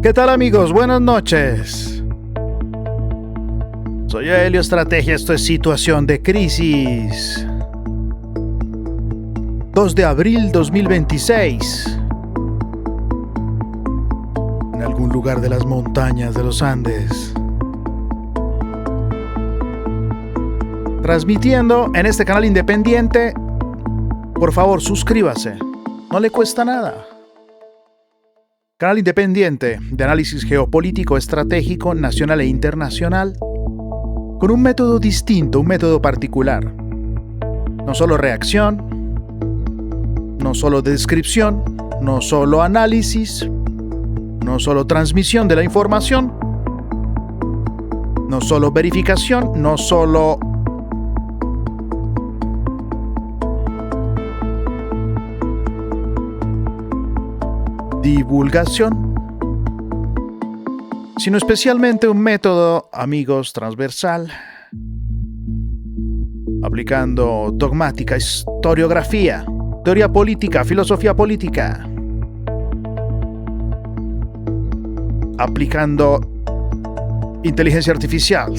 ¿Qué tal, amigos? Buenas noches. Soy Helio Estrategia, esto es Situación de Crisis. 2 de abril 2026. En algún lugar de las montañas de los Andes. Transmitiendo en este canal independiente. Por favor, suscríbase. No le cuesta nada. Canal independiente de análisis geopolítico, estratégico, nacional e internacional, con un método distinto, un método particular. No solo reacción, no solo descripción, no solo análisis, no solo transmisión de la información, no solo verificación, no solo divulgación, sino especialmente un método, amigos, transversal, aplicando dogmática, historiografía, teoría política, filosofía política, aplicando inteligencia artificial,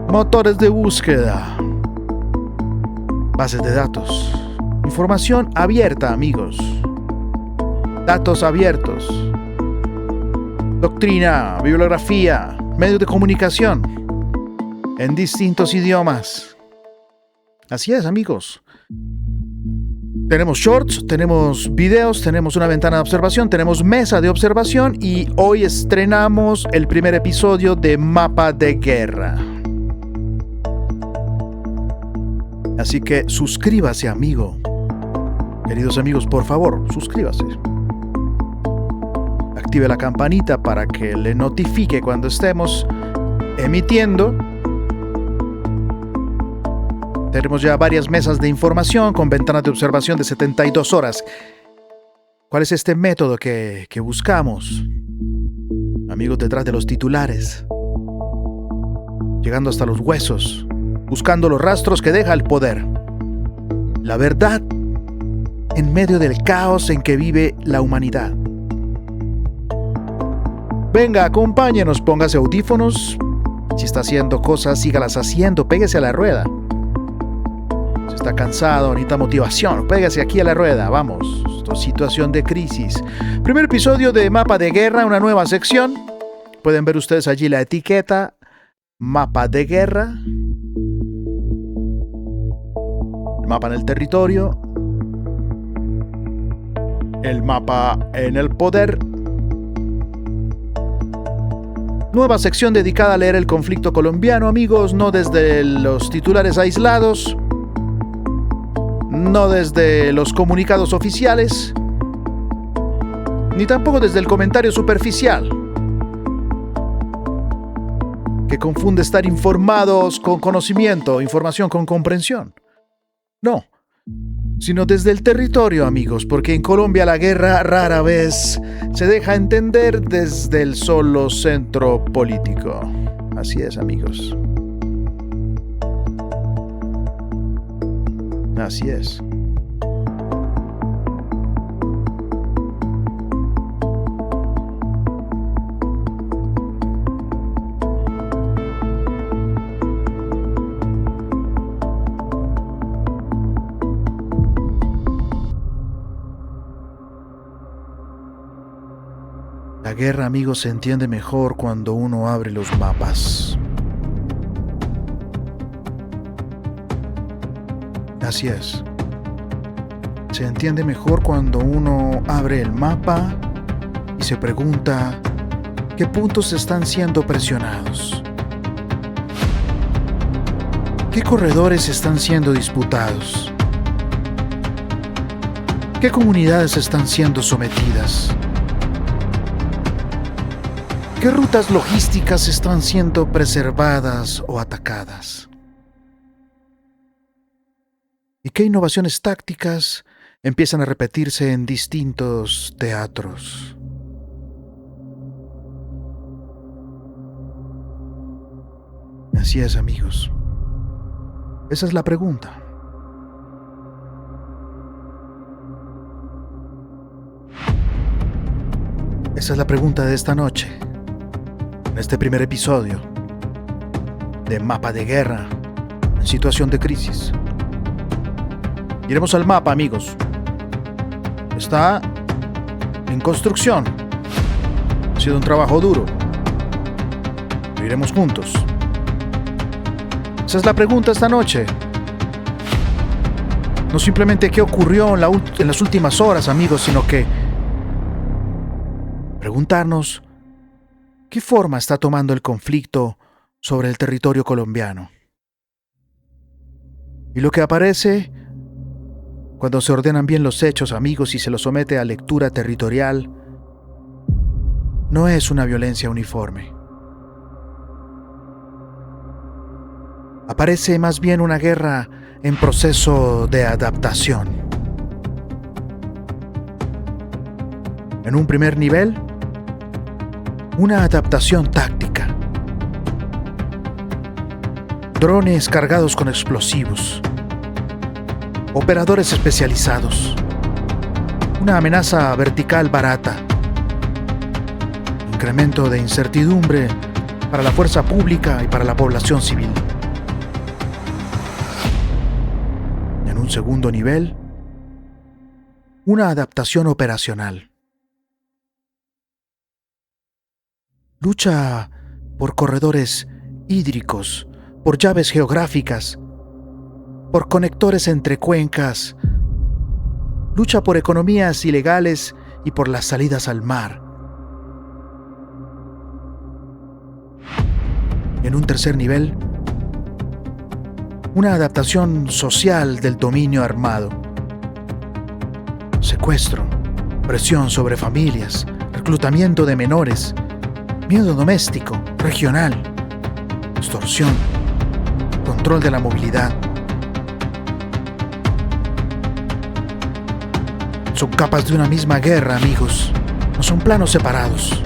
motores de búsqueda, bases de datos, información abierta, amigos. Datos abiertos, doctrina, bibliografía, medios de comunicación en distintos idiomas. Así es, amigos. Tenemos shorts, tenemos videos, tenemos una ventana de observación, tenemos mesa de observación y hoy estrenamos el primer episodio de Mapa de Guerra. Así que suscríbase, amigo. Queridos amigos, por favor, suscríbase. Active la campanita para que le notifique cuando estemos emitiendo. Tenemos ya varias mesas de información con ventanas de observación de 72 horas. ¿Cuál es este método que buscamos? Amigos, detrás de los titulares, llegando hasta los huesos, buscando los rastros que deja el poder. La verdad en medio del caos en que vive la humanidad. Venga, acompáñenos, póngase audífonos. Si está haciendo cosas, sígalas haciendo, péguese a la rueda. Si está cansado, necesita motivación, péguese aquí a la rueda, vamos. Esto es Situación de Crisis. Primer episodio de Mapa de Guerra, una nueva sección. Pueden ver ustedes allí la etiqueta, Mapa de Guerra. El mapa en el territorio. El mapa en el poder. Nueva sección dedicada a leer el conflicto colombiano, amigos, no desde los titulares aislados, no desde los comunicados oficiales, ni tampoco desde el comentario superficial, que confunde estar informados con conocimiento, información con comprensión. No, sino desde el territorio, amigos, porque en Colombia la guerra rara vez se deja entender desde el solo centro político. Así es, amigos. Así es. La guerra, amigos, se entiende mejor cuando uno abre los mapas. Así es. Se entiende mejor cuando uno abre el mapa y se pregunta qué puntos están siendo presionados. ¿Qué corredores están siendo disputados? ¿Qué comunidades están siendo sometidas? ¿Qué rutas logísticas están siendo preservadas o atacadas? ¿Y qué innovaciones tácticas empiezan a repetirse en distintos teatros? Así es, amigos. Esa es la pregunta. Esa es la pregunta de esta noche, en este primer episodio de Mapa de Guerra en situación de crisis. Iremos al mapa, amigos. Está en construcción. Ha sido un trabajo duro. Lo iremos juntos. Esa es la pregunta esta noche. No simplemente qué ocurrió en las últimas horas, amigos, sino que preguntarnos qué forma está tomando el conflicto sobre el territorio colombiano. Y lo que aparece cuando se ordenan bien los hechos, amigos, y se los somete a lectura territorial, no es una violencia uniforme. Aparece más bien una guerra en proceso de adaptación. En un primer nivel, una adaptación táctica. Drones cargados con explosivos. Operadores especializados. Una amenaza vertical barata. Incremento de incertidumbre para la fuerza pública y para la población civil. En un segundo nivel, una adaptación operacional. Lucha por corredores hídricos, por llaves geográficas, por conectores entre cuencas. Lucha por economías ilegales y por las salidas al mar. En un tercer nivel, una adaptación social del dominio armado. Secuestro, presión sobre familias, reclutamiento de menores, miedo doméstico, regional, extorsión, control de la movilidad. Son capas de una misma guerra, amigos. No son planos separados.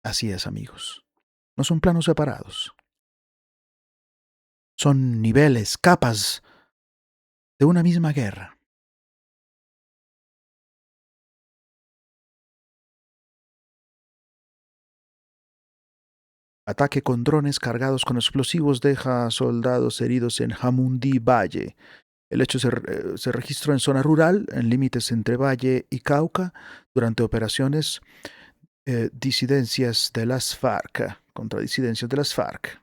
Así es, amigos. No son planos separados. Son niveles, capas de una misma guerra. Ataque con drones cargados con explosivos deja soldados heridos en Jamundí Valle. El hecho se registró en zona rural, en límites entre Valle y Cauca, durante operaciones disidencias de las FARC, contra disidencias de las FARC.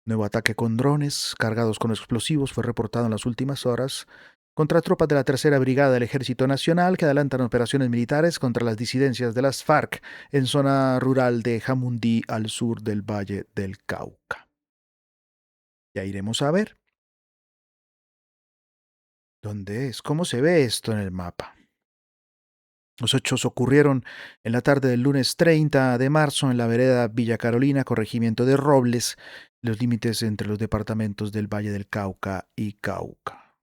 Nuevo ataque con drones cargados con explosivos fue reportado en las últimas horas contra tropas de la Tercera Brigada del Ejército Nacional que adelantan operaciones militares contra las disidencias de las FARC en zona rural de Jamundí, al sur del Valle del Cauca. Ya iremos a ver dónde es, cómo se ve esto en el mapa. Los hechos ocurrieron en la tarde del lunes 30 de marzo en la vereda Villa Carolina, corregimiento de Robles, los límites entre los departamentos del Valle del Cauca y Cauca.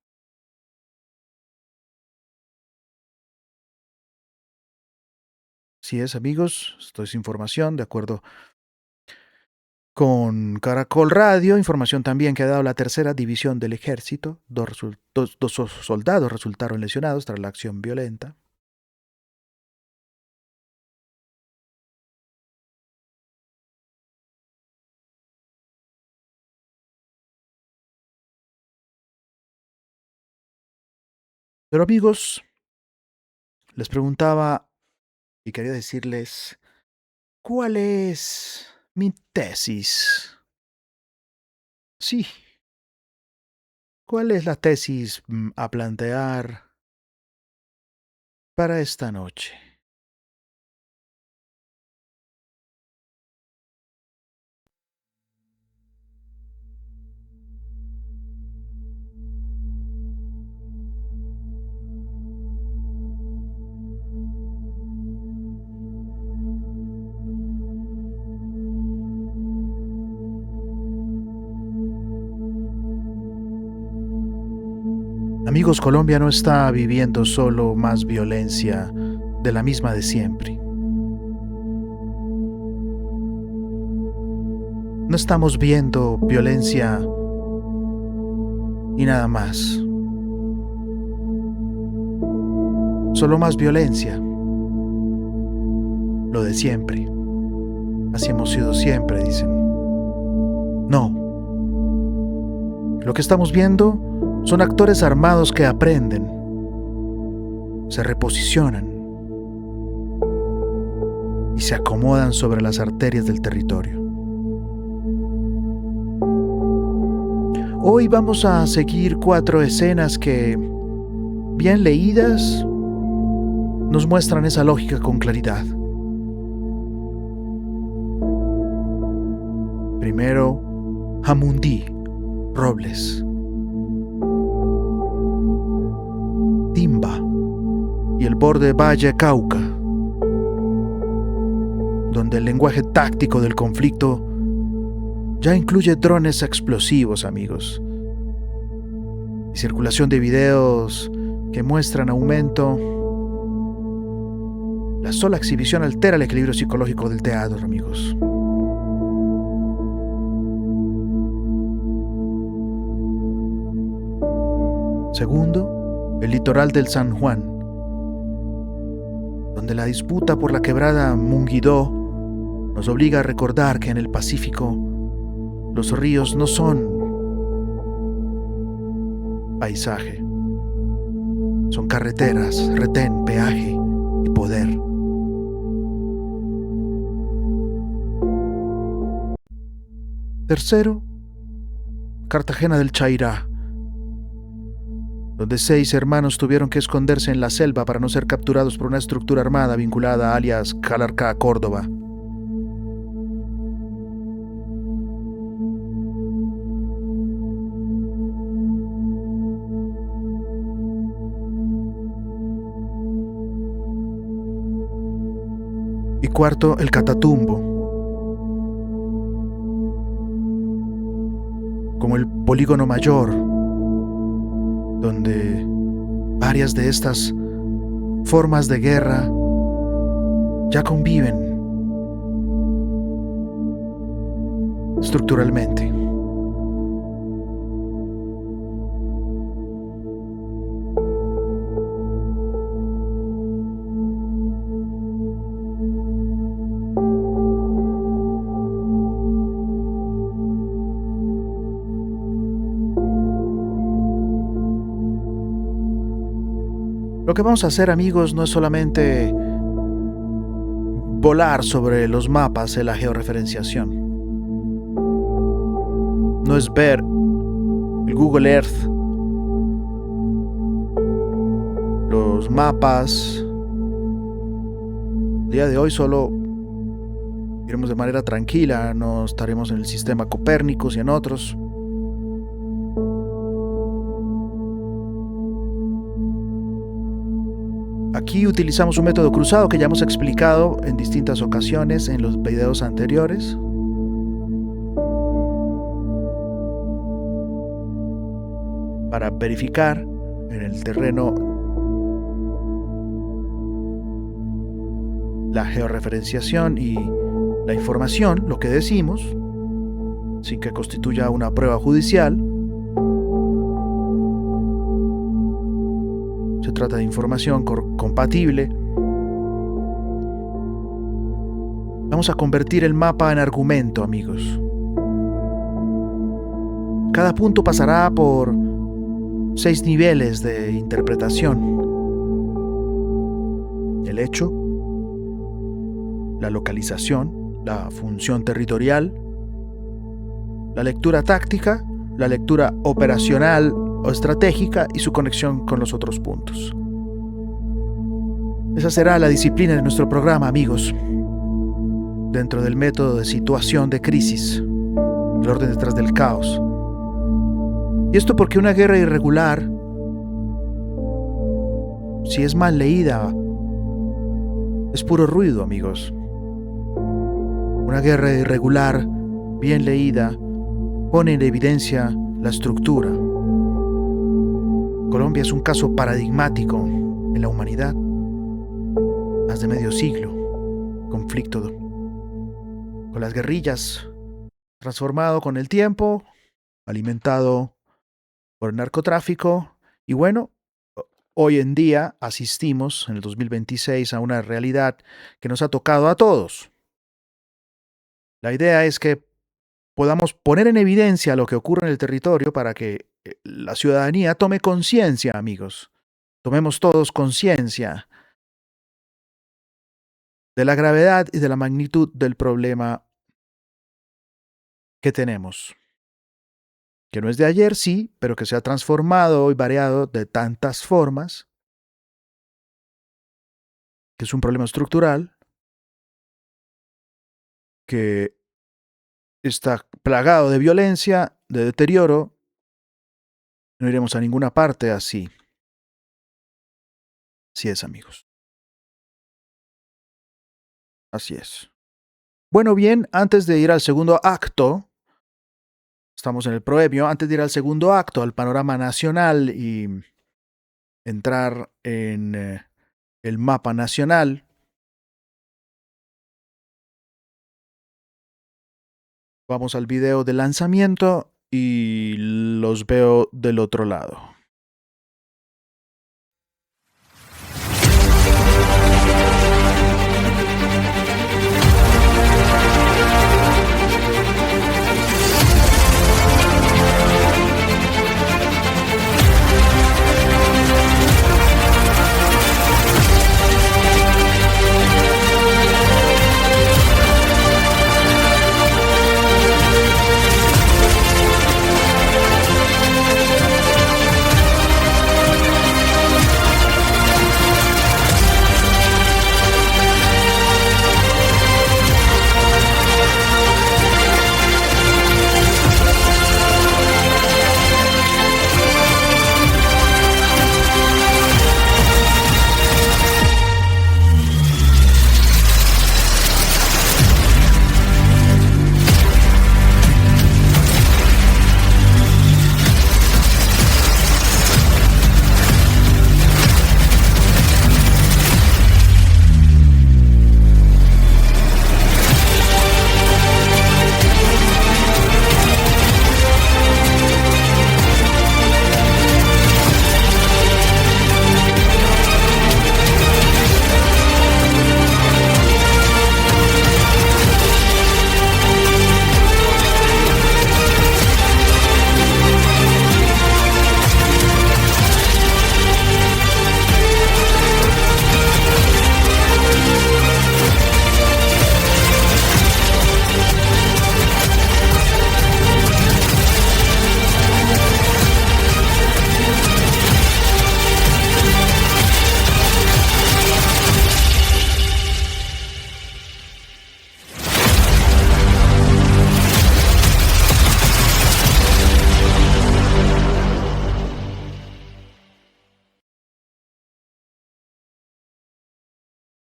Así es, amigos, esto es información de acuerdo con Caracol Radio, información también que ha dado la tercera división del ejército. Dos soldados resultaron lesionados tras la acción violenta. Pero amigos, les preguntaba y quería decirles, ¿cuál es mi tesis? Sí, ¿cuál es la tesis a plantear para esta noche? Amigos, Colombia no está viviendo solo más violencia de la misma de siempre. No estamos viendo violencia y nada más. Solo más violencia. Lo de siempre. Así hemos sido siempre, dicen. No. Lo que estamos viendo son actores armados que aprenden, se reposicionan y se acomodan sobre las arterias del territorio. Hoy vamos a seguir 4 escenas que, bien leídas, nos muestran esa lógica con claridad. Primero, Jamundí, Robles, Timba y el borde Valle Cauca, donde el lenguaje táctico del conflicto ya incluye drones explosivos, amigos, y circulación de videos que muestran aumento. La sola exhibición altera el equilibrio psicológico del teatro, amigos. Segundo, el litoral del San Juan, donde la disputa por la quebrada Munguidó nos obliga a recordar que en el Pacífico los ríos no son paisaje, son carreteras, retén, peaje y poder. Tercero, Cartagena del Chairá, donde 6 hermanos tuvieron que esconderse en la selva para no ser capturados por una estructura armada vinculada a alias Calarcá Córdoba. Y cuarto, el Catatumbo, como el polígono mayor, donde varias de estas formas de guerra ya conviven estructuralmente. Lo que vamos a hacer, amigos, no es solamente volar sobre los mapas de la georreferenciación. No es ver el Google Earth, los mapas. El día de hoy solo iremos de manera tranquila, no estaremos en el sistema Copérnicus y en otros. Aquí utilizamos un método cruzado que ya hemos explicado en distintas ocasiones en los videos anteriores. Para verificar en el terreno la georreferenciación y la información, lo que decimos, sin que constituya una prueba judicial. Se trata de información compatible. Vamos a convertir el mapa en argumento, amigos. Cada punto pasará por 6 niveles de interpretación. El hecho, la localización, la función territorial, la lectura táctica, la lectura operacional o estratégica y su conexión con los otros puntos. Esa será la disciplina de nuestro programa, amigos, dentro del método de situación de crisis, el orden detrás del caos. Y esto porque una guerra irregular, si es mal leída, es puro ruido, amigos. Una guerra irregular, bien leída, pone en evidencia la estructura. Colombia es un caso paradigmático en la humanidad. Más de medio siglo, conflicto con las guerrillas transformado con el tiempo, alimentado por el narcotráfico y bueno, hoy en día asistimos en el 2026 a una realidad que nos ha tocado a todos. La idea es que podamos poner en evidencia lo que ocurre en el territorio para que la ciudadanía tome conciencia, amigos. Tomemos todos conciencia de la gravedad y de la magnitud del problema que tenemos. Que no es de ayer, sí, pero que se ha transformado y variado de tantas formas, que es un problema estructural, que está plagado de violencia, de deterioro. No iremos a ninguna parte así. Así es, amigos. Así es. Bueno, bien, antes de ir al segundo acto, estamos en el proebio, antes de ir al segundo acto, al panorama nacional y entrar en el mapa nacional, vamos al video de lanzamiento y los veo del otro lado.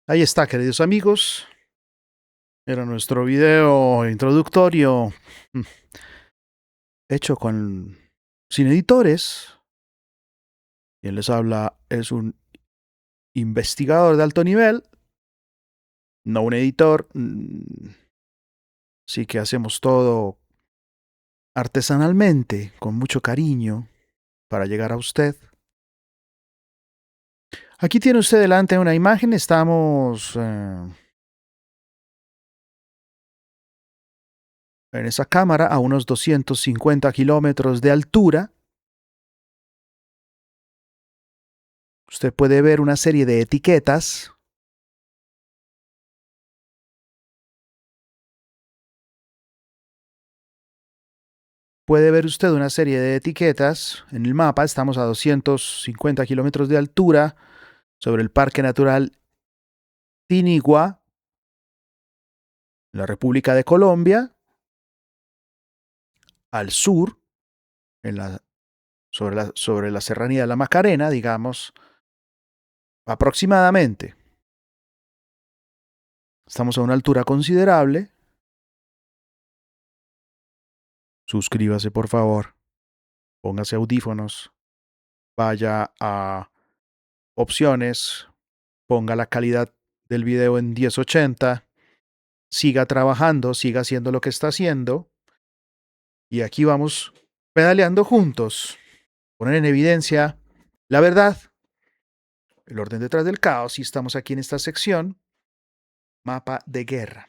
Ahí está, queridos amigos. Era nuestro video introductorio hecho sin editores. Quien les habla es un investigador de alto nivel, no un editor. Así que hacemos todo artesanalmente, con mucho cariño, para llegar a usted. Aquí tiene usted delante una imagen. Estamos en esa cámara a unos 250 kilómetros de altura. Usted puede ver una serie de etiquetas. Puede ver usted una serie de etiquetas en el mapa. Estamos a 250 kilómetros de altura sobre el Parque Natural Tinigua, en la República de Colombia, al sur, sobre la serranía de la Macarena, digamos, aproximadamente. Estamos a una altura considerable. Suscríbase, por favor. Póngase audífonos. Vaya a opciones. Ponga la calidad del video en 1080. Siga trabajando, siga haciendo lo que está haciendo. Y aquí vamos pedaleando juntos, poner en evidencia la verdad, el orden detrás del caos, y estamos aquí en esta sección, mapa de guerra.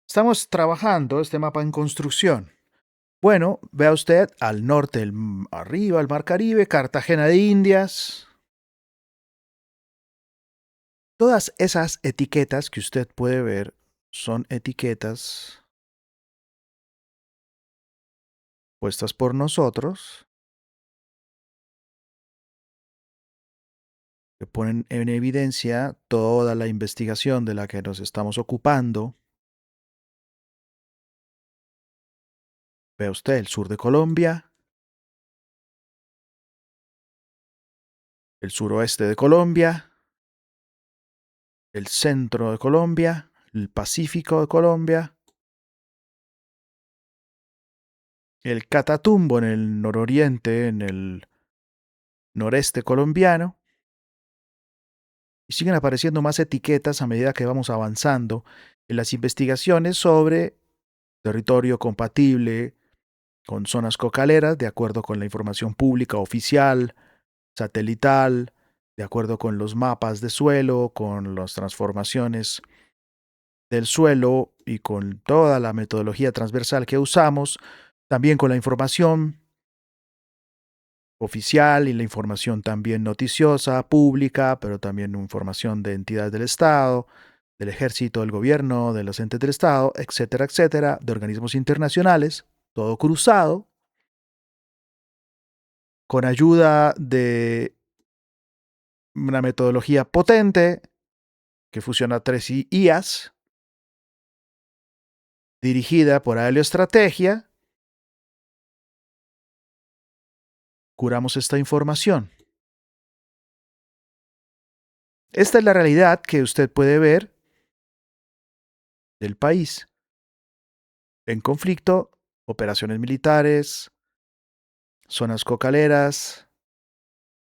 Estamos trabajando este mapa en construcción. Bueno, vea usted al norte, arriba, el Mar Caribe, Cartagena de Indias. Todas esas etiquetas que usted puede ver son etiquetas puestas por nosotros que ponen en evidencia toda la investigación de la que nos estamos ocupando. Ve usted el sur de Colombia, el suroeste de Colombia, el centro de Colombia, el Pacífico de Colombia, el Catatumbo en el nororiente, en el noreste colombiano, y siguen apareciendo más etiquetas a medida que vamos avanzando en las investigaciones sobre territorio compatible con zonas cocaleras, de acuerdo con la información pública oficial, satelital, de acuerdo con los mapas de suelo, con las transformaciones del suelo y con toda la metodología transversal que usamos, también con la información oficial y la información también noticiosa, pública, pero también información de entidades del Estado, del ejército, del gobierno, de los entes del Estado, etcétera, etcétera, de organismos internacionales, todo cruzado, con ayuda de una metodología potente que fusiona tres IAs, dirigida por Aeroestrategia, curamos esta información. Esta es la realidad que usted puede ver del país. En conflicto, operaciones militares, zonas cocaleras,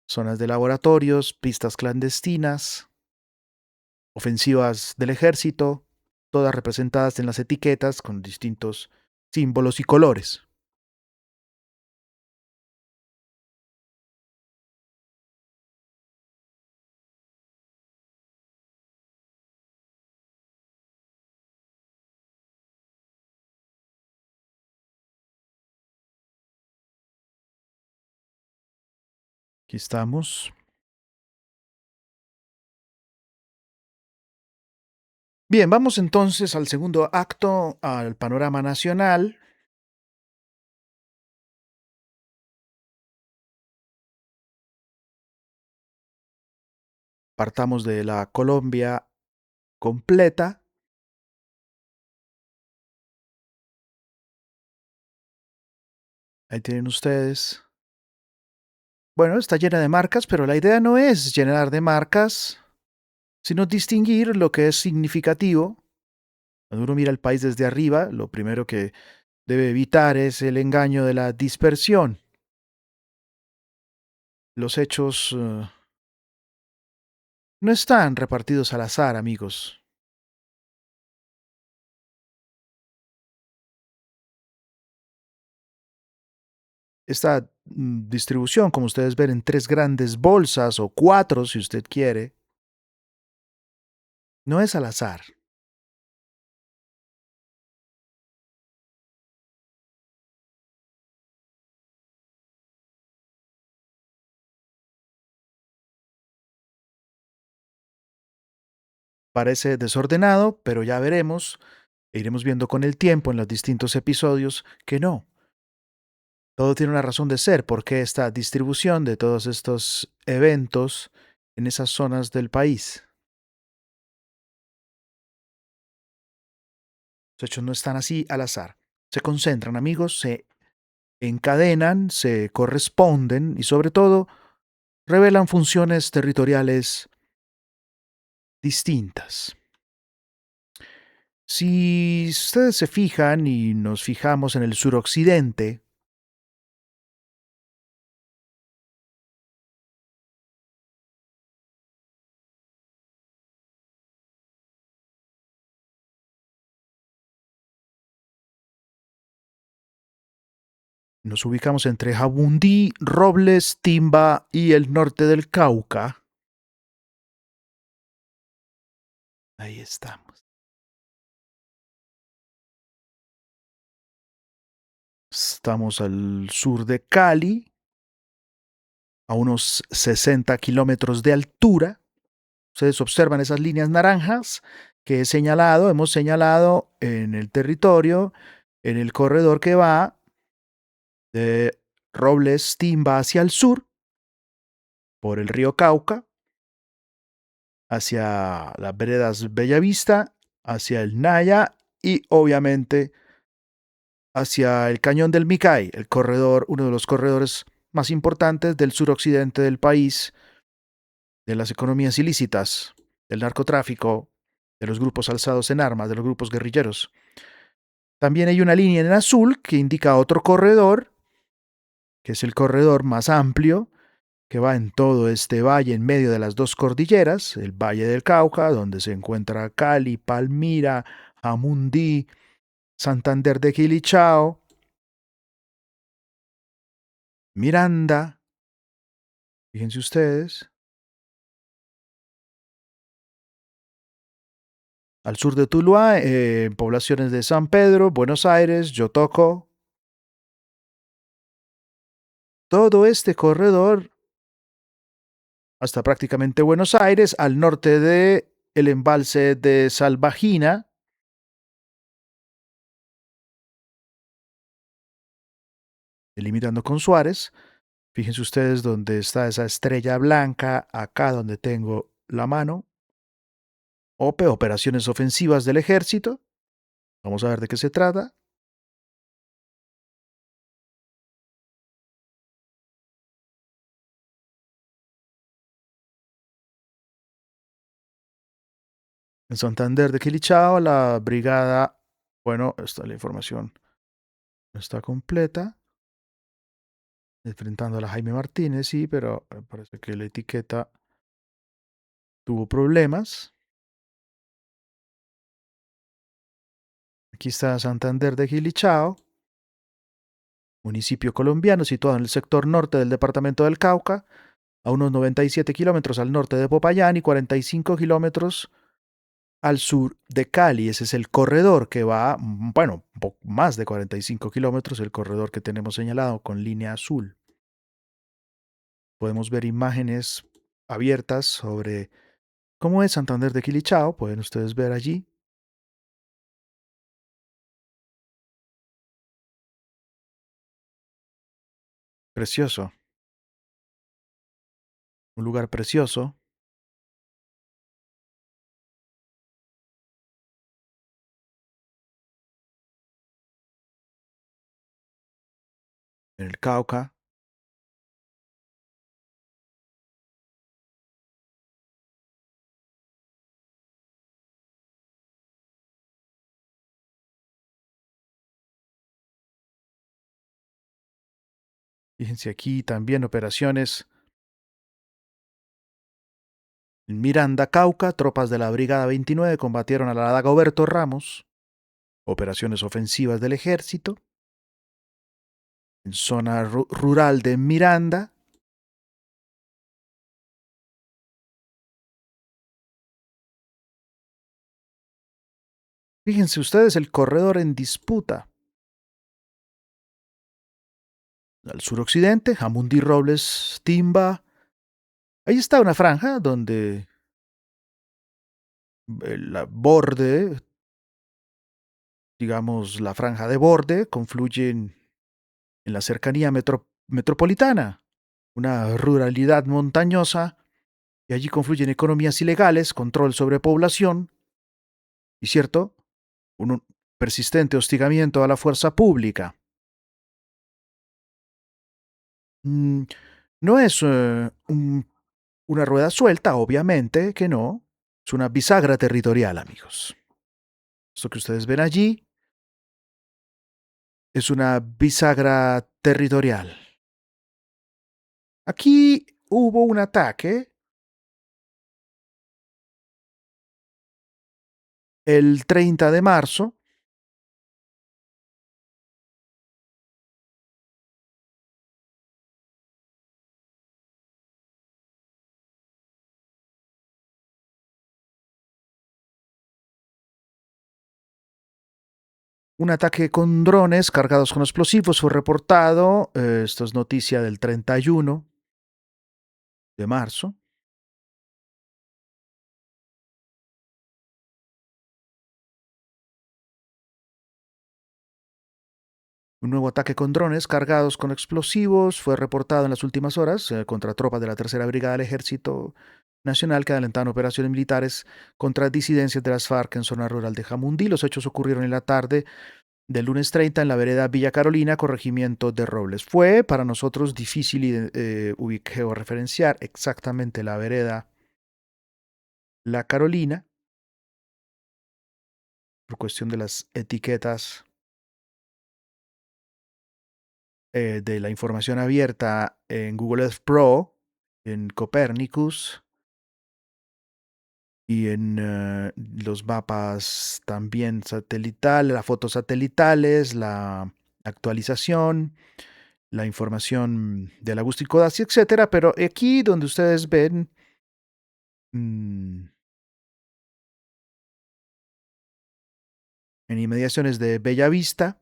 zonas de laboratorios, pistas clandestinas, ofensivas del ejército, todas representadas en las etiquetas con distintos símbolos y colores. Aquí estamos. Bien, vamos entonces al segundo acto, al panorama nacional. Partamos de la Colombia completa. Ahí tienen ustedes. Bueno, está llena de marcas, pero la idea no es llenar de marcas, sino distinguir lo que es significativo. Cuando uno mira el país desde arriba, lo primero que debe evitar es el engaño de la dispersión. Los hechos no están repartidos al azar, amigos. Esta distribución, como ustedes ven, en tres grandes bolsas o cuatro, si usted quiere, no es al azar. Parece desordenado, pero ya veremos, e iremos viendo con el tiempo en los distintos episodios que no. Todo tiene una razón de ser, porque esta distribución de todos estos eventos en esas zonas del país. Los hechos no están así al azar. Se concentran, amigos, se encadenan, se corresponden y sobre todo revelan funciones territoriales distintas. Si ustedes se fijan y nos fijamos en el suroccidente, Nos ubicamos entre Jabundí, Robles, Timba y el norte del Cauca. Ahí estamos. Estamos al sur de Cali, a unos 60 kilómetros de altura. Ustedes observan esas líneas naranjas que he señalado, hemos señalado en el territorio, en el corredor que va de Robles Timba hacia el sur, por el río Cauca, hacia las veredas Bellavista, hacia el Naya y obviamente hacia el Cañón del Micay, el corredor, uno de los corredores más importantes del suroccidente del país, de las economías ilícitas, del narcotráfico, de los grupos alzados en armas, de los grupos guerrilleros. También hay una línea en azul que indica otro corredor, que es el corredor más amplio, que va en todo este valle en medio de las dos cordilleras, el Valle del Cauca, donde se encuentra Cali, Palmira, Jamundí, Santander de Quilichao, Miranda, fíjense ustedes, al sur de Tuluá, poblaciones de San Pedro, Buenos Aires, Yotocó, todo este corredor hasta prácticamente Buenos Aires, al norte de el embalse de Salvagina, limitando con Suárez. Fíjense ustedes dónde está esa estrella blanca, acá donde tengo la mano. OPE, operaciones ofensivas del ejército. Vamos a ver de qué se trata. En Santander de Quilichao, la brigada, bueno, esta la información no está completa. Enfrentando a la Jaime Martínez, sí, pero parece que la etiqueta tuvo problemas. Aquí está Santander de Quilichao, municipio colombiano situado en el sector norte del departamento del Cauca, a unos 97 kilómetros al norte de Popayán y 45 kilómetros al sur de Cali. Ese es el corredor que va, bueno, más de 45 kilómetros, el corredor que tenemos señalado con línea azul. Podemos ver imágenes abiertas sobre cómo es Santander de Quilichao, pueden ustedes ver allí. Precioso, un lugar precioso, en el Cauca. Fíjense aquí también operaciones en Miranda, Cauca, tropas de la Brigada 29 combatieron a la Dagoberto Ramos, operaciones ofensivas del ejército, en zona rural de Miranda. Fíjense ustedes el corredor en disputa. Al suroccidente, Jamundí Robles, Timba. Ahí está una franja donde el borde, digamos la franja de borde, confluye en la cercanía metropolitana, una ruralidad montañosa, y allí confluyen economías ilegales, control sobre población y, cierto, un persistente hostigamiento a la fuerza pública. Mm, no es una rueda suelta, obviamente que no. Es una bisagra territorial, amigos. Esto que ustedes ven allí es una bisagra territorial. Aquí hubo un ataque el 30 de marzo Un ataque con drones cargados con explosivos fue reportado. Esto es noticia del 31 de marzo. Un nuevo ataque con drones cargados con explosivos fue reportado en las últimas horas contra tropas de la Tercera Brigada del Ejército Nacional que adelantaban operaciones militares contra disidencias de las FARC en zona rural de Jamundí. Los hechos ocurrieron en la tarde del lunes 30 en la vereda Villa Carolina, corregimiento de Robles. Fue para nosotros difícil georreferenciar exactamente la vereda La Carolina por cuestión de las etiquetas de la información abierta en Google Earth Pro, en Copernicus y en los mapas también satelital, las fotos satelitales, la actualización, la información del Agustín Codazzi, etcétera. Pero aquí donde ustedes ven en inmediaciones de Bellavista,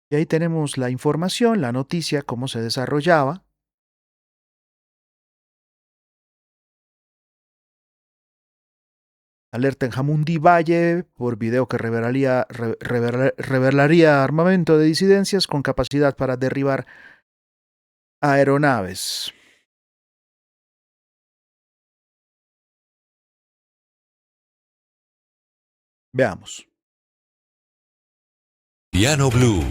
y ahí tenemos la información, la noticia, cómo se desarrollaba. Alerta en Jamundí Valle por video que revelaría armamento de disidencias con capacidad para derribar aeronaves. Veamos. Piano Blue.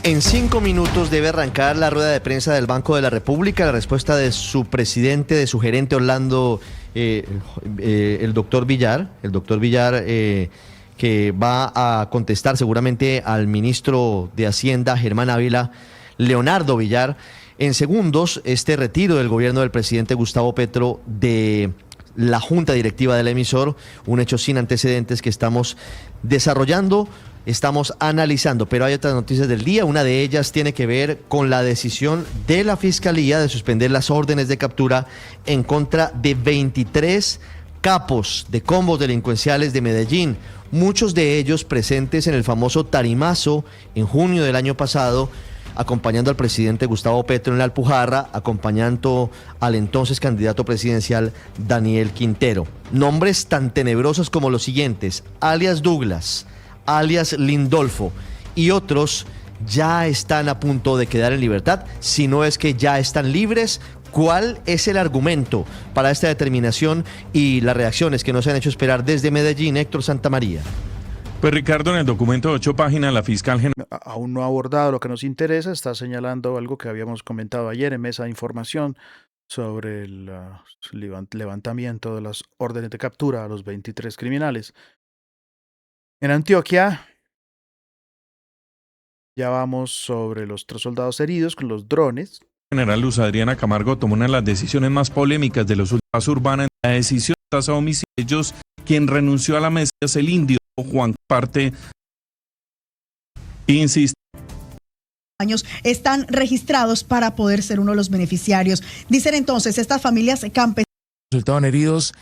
En 5 minutos debe arrancar la rueda de prensa del Banco de la República. La respuesta de su presidente, de su gerente Orlando, el doctor Villar, que va a contestar seguramente al ministro de Hacienda, Germán Ávila, Leonardo Villar. En segundos, este retiro del gobierno del presidente Gustavo Petro de la junta directiva del emisor, un hecho sin antecedentes que estamos desarrollando, estamos analizando, pero hay otras noticias del día. Una de ellas tiene que ver con la decisión de la Fiscalía de suspender las órdenes de captura en contra de 23 capos de combos delincuenciales de Medellín, muchos de ellos presentes en el famoso Tarimazo en junio del año pasado, acompañando al presidente Gustavo Petro en la Alpujarra, acompañando al entonces candidato presidencial Daniel Quintero. Nombres tan tenebrosos como los siguientes: alias Douglas, alias Lindolfo y otros ya están a punto de quedar en libertad, si no es que ya están libres. ¿Cuál es el argumento para esta determinación y las reacciones que nos han hecho esperar desde Medellín? Héctor Santamaría. Pues Ricardo, en el documento de 8 páginas, la fiscal general Aún no ha abordado lo que nos interesa, está señalando algo que habíamos comentado ayer en mesa de información sobre el levantamiento de las órdenes de captura a los 23 criminales. En Antioquia ya vamos sobre los 3 soldados heridos con los drones. Luz Adriana Camargo tomó una de las decisiones más polémicas de los últimos urbanos. La decisión de tasa de homicidios, quien renunció a la mesa es el indio Juan Parte. Insiste. Años están registrados para poder ser uno de los beneficiarios. Dicen entonces estas familias campesinas. Resultaron heridos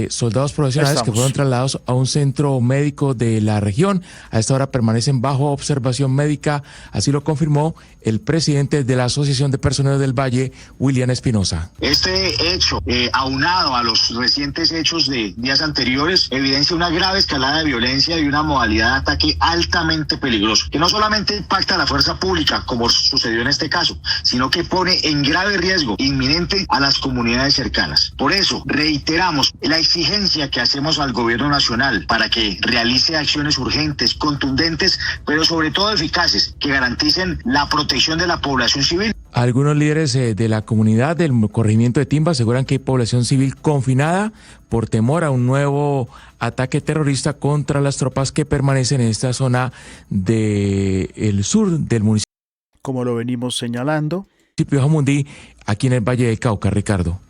soldados profesionales que fueron trasladados a un centro médico de la región. A esta hora permanecen bajo observación médica, así lo confirmó el presidente de la Asociación de Personeros del Valle, William Espinosa. Este hecho, aunado a los recientes hechos de días anteriores, evidencia una grave escalada de violencia y una modalidad de ataque altamente peligroso, que no solamente impacta a la fuerza pública, como sucedió en este caso, sino que pone en grave riesgo inminente a las comunidades cercanas. Por eso, reiteramos la exigencia que hacemos al gobierno nacional para que realice acciones urgentes, contundentes, pero sobre todo eficaces, que garanticen la protección de la población civil. Algunos líderes de la comunidad del corregimiento de Timba aseguran que hay población civil confinada por temor a un nuevo ataque terrorista contra las tropas que permanecen en esta zona del sur del municipio. Como lo venimos señalando. Municipio de Jamundí, aquí en el Valle del Cauca, Ricardo.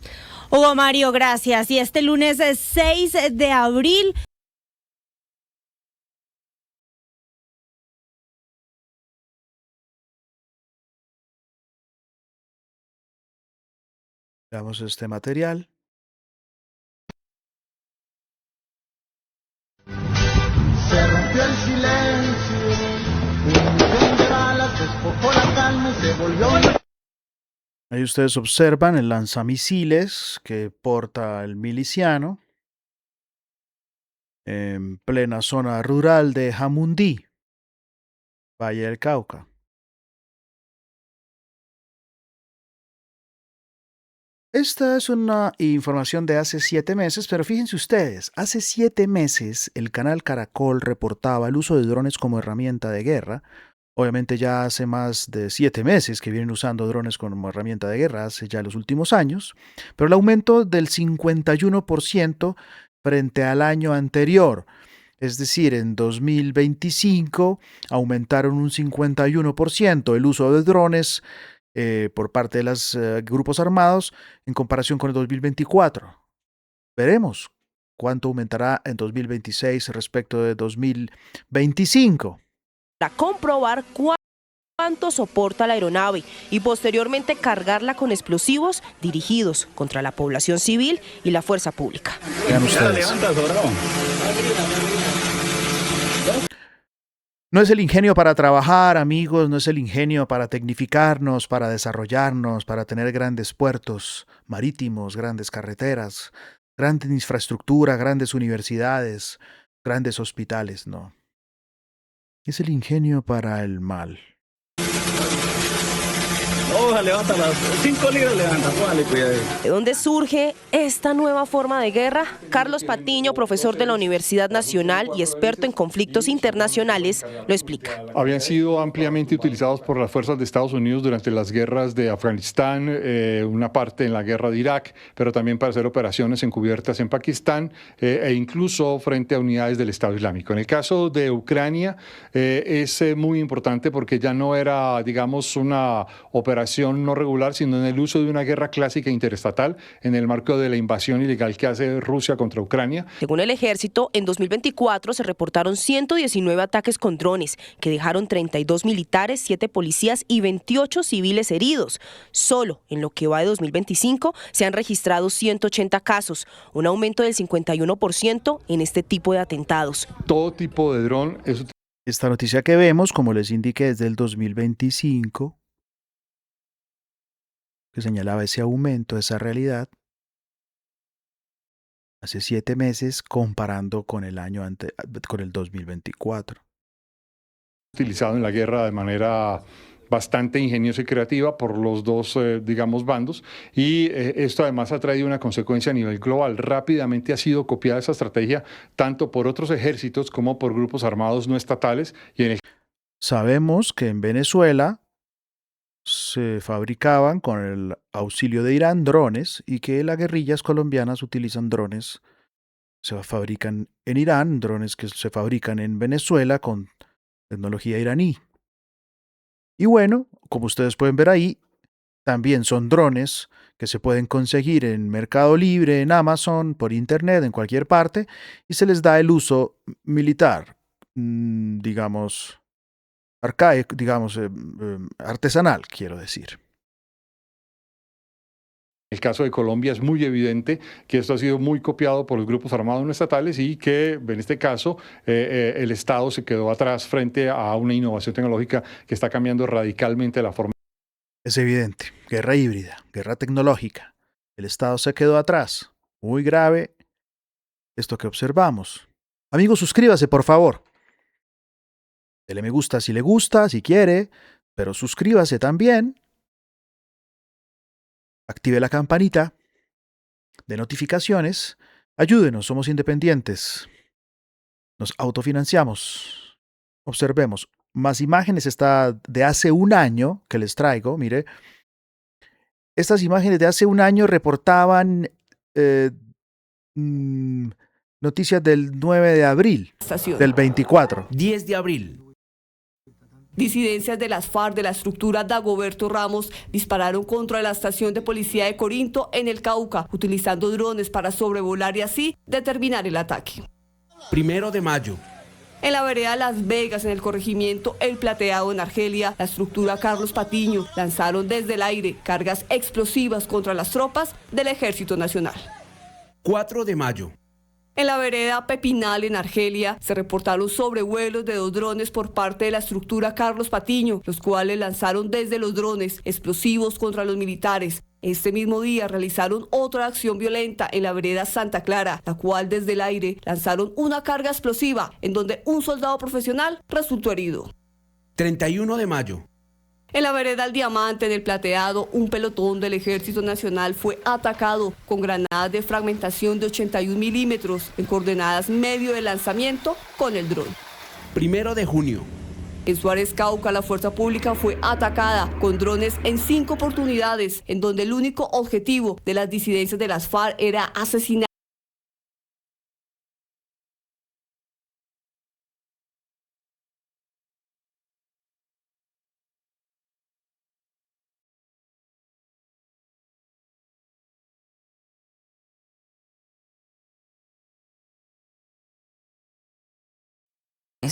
Hugo Mario, gracias. Y este lunes 6 de abril... Veamos este material. rompió el silencio, un millón de balas despojó la calma y se volvió. Ahí ustedes observan el lanzamisiles que porta el miliciano en plena zona rural de Jamundí, Valle del Cauca. Esta es una información de hace 7 meses, pero fíjense ustedes, hace 7 meses el canal Caracol reportaba el uso de drones como herramienta de guerra. Obviamente ya hace más de 7 meses que vienen usando drones como herramienta de guerra, hace ya los últimos años, pero el aumento del 51% frente al año anterior, es decir, en 2025 aumentaron un 51% el uso de drones por parte de los grupos armados en comparación con el 2024. Veremos cuánto aumentará en 2026 respecto de 2025. Para comprobar cuánto soporta la aeronave y posteriormente cargarla con explosivos dirigidos contra la población civil y la fuerza pública. Vean ustedes. No es el ingenio para trabajar, amigos, no es el ingenio para tecnificarnos, para desarrollarnos, para tener grandes puertos marítimos, grandes carreteras, grande infraestructura, grandes universidades, grandes hospitales, no. Es el ingenio para el mal. Hoja, levanta las 5 libras, levanta, póngale cuidado. ¿De dónde surge esta nueva forma de guerra? Carlos Patiño, profesor de la Universidad Nacional y experto en conflictos internacionales, lo explica. Habían sido ampliamente utilizados por las fuerzas de Estados Unidos durante las guerras de Afganistán, una parte en la guerra de Irak, pero también para hacer operaciones encubiertas en Pakistán e incluso frente a unidades del Estado Islámico. En el caso de Ucrania es muy importante porque ya no era, digamos, una operación no regular, sino en el uso de una guerra clásica interestatal en el marco de la invasión ilegal que hace Rusia contra Ucrania. Según el ejército, en 2024 se reportaron 119 ataques con drones que dejaron 32 militares, 7 policías y 28 civiles heridos. Solo en lo que va de 2025 se han registrado 180 casos, un aumento del 51% en este tipo de atentados. Todo tipo de dron es... Esta noticia que vemos, como les indiqué, es del 2025. Que señalaba ese aumento, esa realidad, hace 7 meses comparando con el año con el 2024. Utilizado en la guerra de manera bastante ingeniosa y creativa por los dos, digamos, bandos, y esto además ha traído una consecuencia a nivel global. Rápidamente ha sido copiada esa estrategia tanto por otros ejércitos como por grupos armados no estatales. Sabemos que en Venezuela se fabricaban con el auxilio de Irán drones y que las guerrillas colombianas utilizan drones, se fabrican en Irán, drones que se fabrican en Venezuela con tecnología iraní. Y bueno, como ustedes pueden ver ahí, también son drones que se pueden conseguir en Mercado Libre, en Amazon, por internet, en cualquier parte, y se les da el uso militar, digamos, arcaico, digamos, artesanal, quiero decir. En el caso de Colombia es muy evidente que esto ha sido muy copiado por los grupos armados no estatales y que en este caso el Estado se quedó atrás frente a una innovación tecnológica que está cambiando radicalmente la forma. Es evidente, guerra híbrida, guerra tecnológica. El Estado se quedó atrás. Muy grave esto que observamos. Amigos, suscríbase, por favor. Dele me gusta si le gusta, si quiere, pero suscríbase también. Active la campanita de notificaciones. Ayúdenos, somos independientes. Nos autofinanciamos. Observemos. Más imágenes está de hace un año que les traigo. Mire, estas imágenes de hace un año reportaban noticias del 9 de abril, del 24. 10 de abril. Disidencias de las FARC de la estructura Dagoberto Ramos dispararon contra la estación de policía de Corinto en el Cauca, utilizando drones para sobrevolar y así determinar el ataque. 1 de mayo. En la vereda Las Vegas, en el corregimiento El Plateado en Argelia, la estructura Carlos Patiño lanzaron desde el aire cargas explosivas contra las tropas del Ejército Nacional. 4 de mayo. En la vereda Pepinal, en Argelia, se reportaron sobrevuelos de 2 drones por parte de la estructura Carlos Patiño, los cuales lanzaron desde los drones explosivos contra los militares. Este mismo día realizaron otra acción violenta en la vereda Santa Clara, la cual desde el aire lanzaron una carga explosiva en donde un soldado profesional resultó herido. 31 de mayo. En la vereda El Diamante, en el Plateado, un pelotón del Ejército Nacional fue atacado con granadas de fragmentación de 81 milímetros en coordenadas medio de lanzamiento con el dron. 1 de junio. En Suárez, Cauca, la fuerza pública fue atacada con drones en 5 oportunidades, en donde el único objetivo de las disidencias de las FARC era asesinar.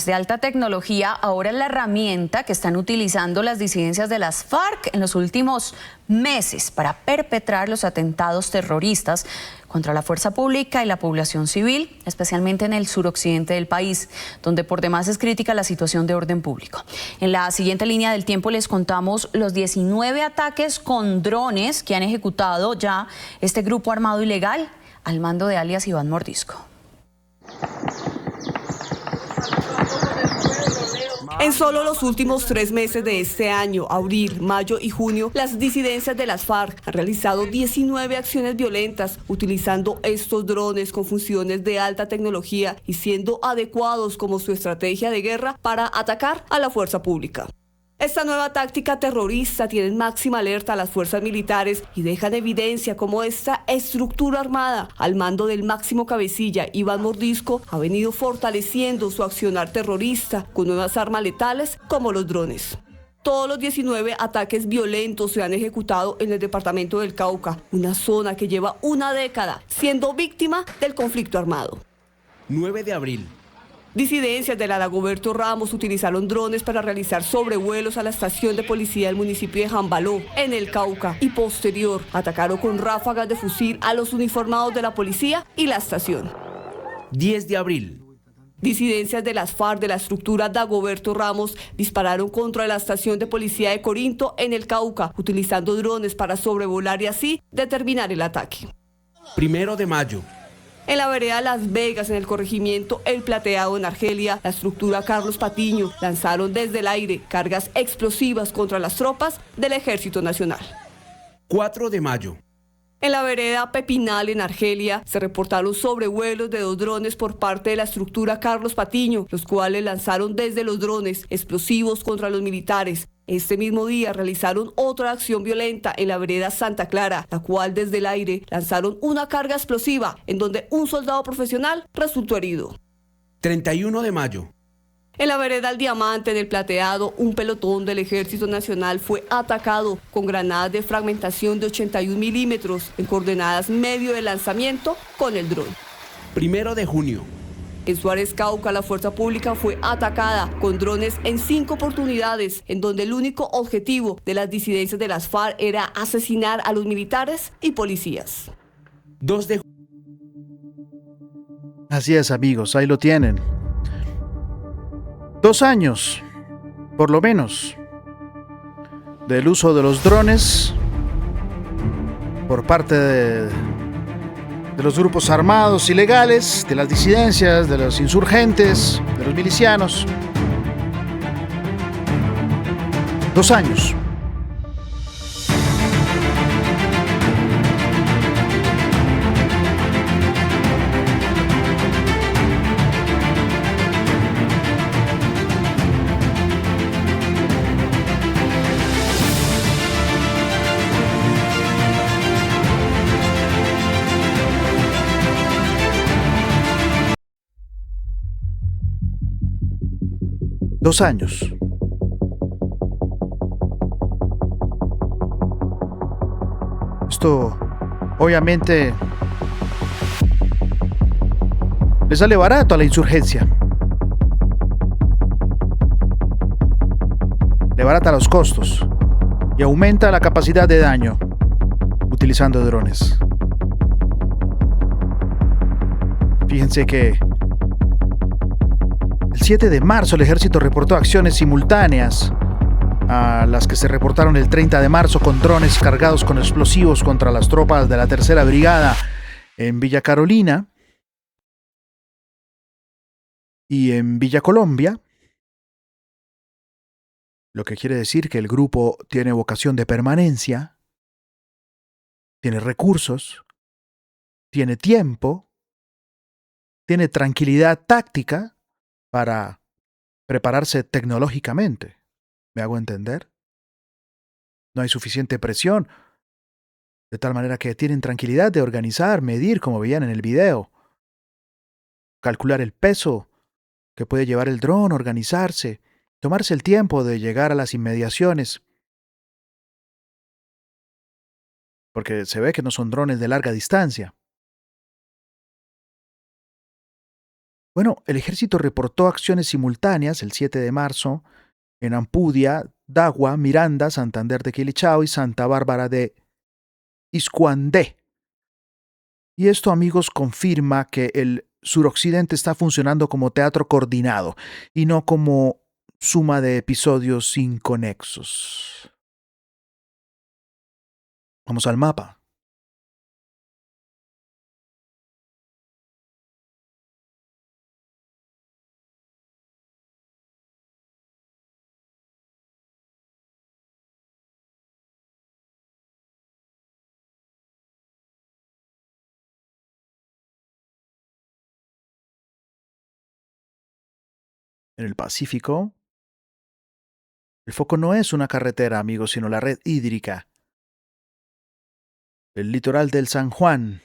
De alta tecnología, ahora es la herramienta que están utilizando las disidencias de las FARC en los últimos meses para perpetrar los atentados terroristas contra la fuerza pública y la población civil, especialmente en el suroccidente del país, donde por demás es crítica la situación de orden público. En la siguiente línea del tiempo les contamos los 19 ataques con drones que han ejecutado ya este grupo armado ilegal al mando de alias Iván Mordisco. En solo los últimos 3 meses de este año, abril, mayo y junio, las disidencias de las FARC han realizado 19 acciones violentas utilizando estos drones con funciones de alta tecnología y siendo adecuados como su estrategia de guerra para atacar a la fuerza pública. Esta nueva táctica terrorista tiene en máxima alerta a las fuerzas militares y deja en evidencia cómo esta estructura armada, al mando del máximo cabecilla Iván Mordisco, ha venido fortaleciendo su accionar terrorista con nuevas armas letales como los drones. Todos los 19 ataques violentos se han ejecutado en el departamento del Cauca, una zona que lleva una década siendo víctima del conflicto armado. 9 de abril. Disidencias de la Dagoberto Ramos utilizaron drones para realizar sobrevuelos a la estación de policía del municipio de Jambaló, en el Cauca, y posterior atacaron con ráfagas de fusil a los uniformados de la policía y la estación. 10 de abril. Disidencias de las FARC de la estructura Dagoberto Ramos dispararon contra la estación de policía de Corinto, en el Cauca, utilizando drones para sobrevolar y así determinar el ataque. 1 de mayo. En la vereda Las Vegas, en el corregimiento El Plateado, en Argelia, la estructura Carlos Patiño lanzaron desde el aire cargas explosivas contra las tropas del Ejército Nacional. 4 de mayo. En la vereda Pepinal, en Argelia, se reportaron sobrevuelos de 2 drones por parte de la estructura Carlos Patiño, los cuales lanzaron desde los drones explosivos contra los militares. Este mismo día realizaron otra acción violenta en la vereda Santa Clara, la cual desde el aire lanzaron una carga explosiva en donde un soldado profesional resultó herido. 31 de mayo. En la vereda El Diamante, en el Plateado, un pelotón del Ejército Nacional fue atacado con granadas de fragmentación de 81 milímetros en coordenadas medio de lanzamiento con el dron. 1 de junio. En Suárez, Cauca, la fuerza pública fue atacada con drones en 5 oportunidades, en donde el único objetivo de las disidencias de las FARC era asesinar a los militares y policías. 2 de junio. Así es, amigos, ahí lo tienen. 2 años, por lo menos, del uso de los drones por parte de los grupos armados ilegales, de las disidencias, de los insurgentes, de los milicianos. 2 años. Dos años. Esto, obviamente, le sale barato a la insurgencia. Le barata los costos y aumenta la capacidad de daño utilizando drones. Fíjense que el 7 de marzo el ejército reportó acciones simultáneas a las que se reportaron el 30 de marzo con drones cargados con explosivos contra las tropas de la Tercera Brigada en Villa Carolina y en Villa Colombia, lo que quiere decir que el grupo tiene vocación de permanencia, tiene recursos, tiene tiempo, tiene tranquilidad táctica para prepararse tecnológicamente. ¿Me hago entender? No hay suficiente presión, de tal manera que tienen tranquilidad de organizar, medir, como veían en el video, calcular el peso que puede llevar el dron, organizarse, tomarse el tiempo de llegar a las inmediaciones, porque se ve que no son drones de larga distancia. Bueno, el ejército reportó acciones simultáneas el 7 de marzo en Ampudia, Dagua, Miranda, Santander de Quilichao y Santa Bárbara de Iscuandé. Y esto, amigos, confirma que el suroccidente está funcionando como teatro coordinado y no como suma de episodios inconexos. Vamos al mapa. En el Pacífico, el foco no es una carretera, amigos, sino la red hídrica. El litoral del San Juan.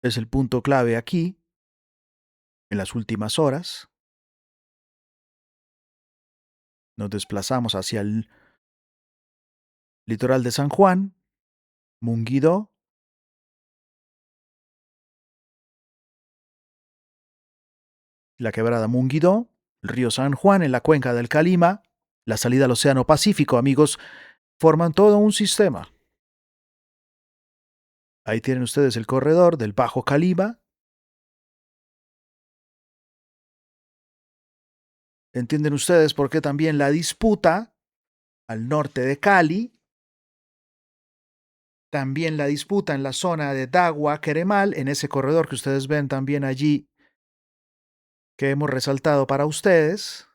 Es el punto clave aquí, en las últimas horas. Nos desplazamos hacia el litoral de San Juan, Munguidó, la quebrada Munguidó, el río San Juan en la cuenca del Calima, la salida al Océano Pacífico, amigos, forman todo un sistema. Ahí tienen ustedes el corredor del Bajo Calima. ¿Entienden ustedes por qué también la disputa al norte de Cali? También la disputa en la zona de Dagua, Queremal, en ese corredor que ustedes ven también allí, que hemos resaltado para ustedes.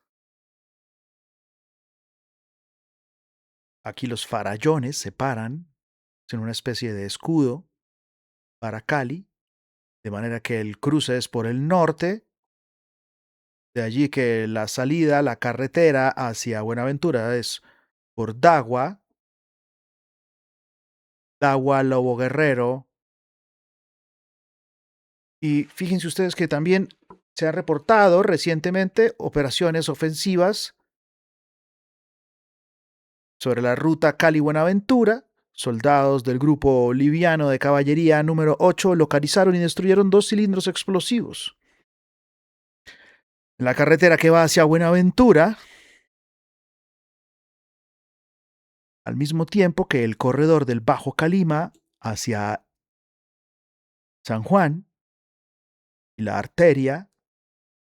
Aquí los farallones se paran en una especie de escudo para Cali, de manera que el cruce es por el norte, de allí que la salida, la carretera hacia Buenaventura es por Dagua, Lobo Guerrero. Y fíjense ustedes que también se han reportado recientemente operaciones ofensivas sobre la ruta Cali-Buenaventura. Soldados del grupo liviano de caballería número 8 localizaron y destruyeron 2 cilindros explosivos. En la carretera que va hacia Buenaventura, al mismo tiempo que el corredor del Bajo Calima hacia San Juan y la arteria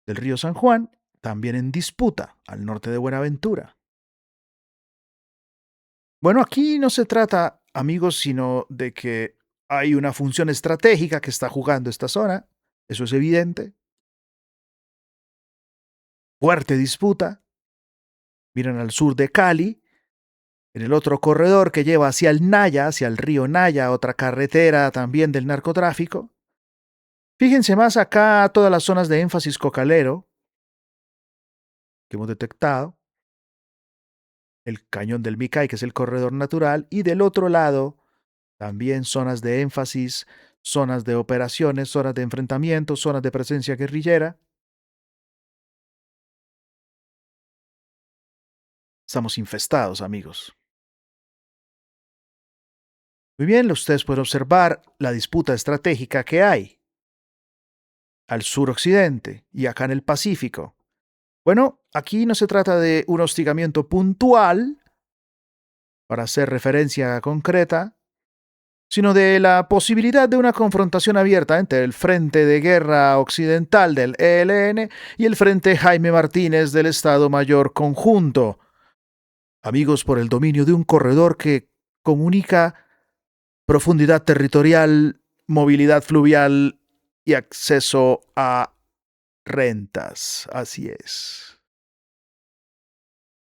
del río San Juan, también en disputa al norte de Buenaventura. Bueno, aquí no se trata, amigos, sino de que hay una función estratégica que está jugando esta zona. Eso es evidente. Fuerte disputa. Miren al sur de Cali, en el otro corredor que lleva hacia el Naya, hacia el río Naya, otra carretera también del narcotráfico. Fíjense más acá todas las zonas de énfasis cocalero que hemos detectado. El cañón del Micay, que es el corredor natural, y del otro lado también zonas de énfasis, zonas de operaciones, zonas de enfrentamiento, zonas de presencia guerrillera. Estamos infestados, amigos. Muy bien, ustedes pueden observar la disputa estratégica que hay al suroccidente y acá en el Pacífico. Bueno, aquí no se trata de un hostigamiento puntual, para hacer referencia concreta, sino de la posibilidad de una confrontación abierta entre el Frente de Guerra Occidental del ELN y el Frente Jaime Martínez del Estado Mayor Conjunto. Amigos, por el dominio de un corredor que comunica profundidad territorial, movilidad fluvial y acceso a rentas. Así es.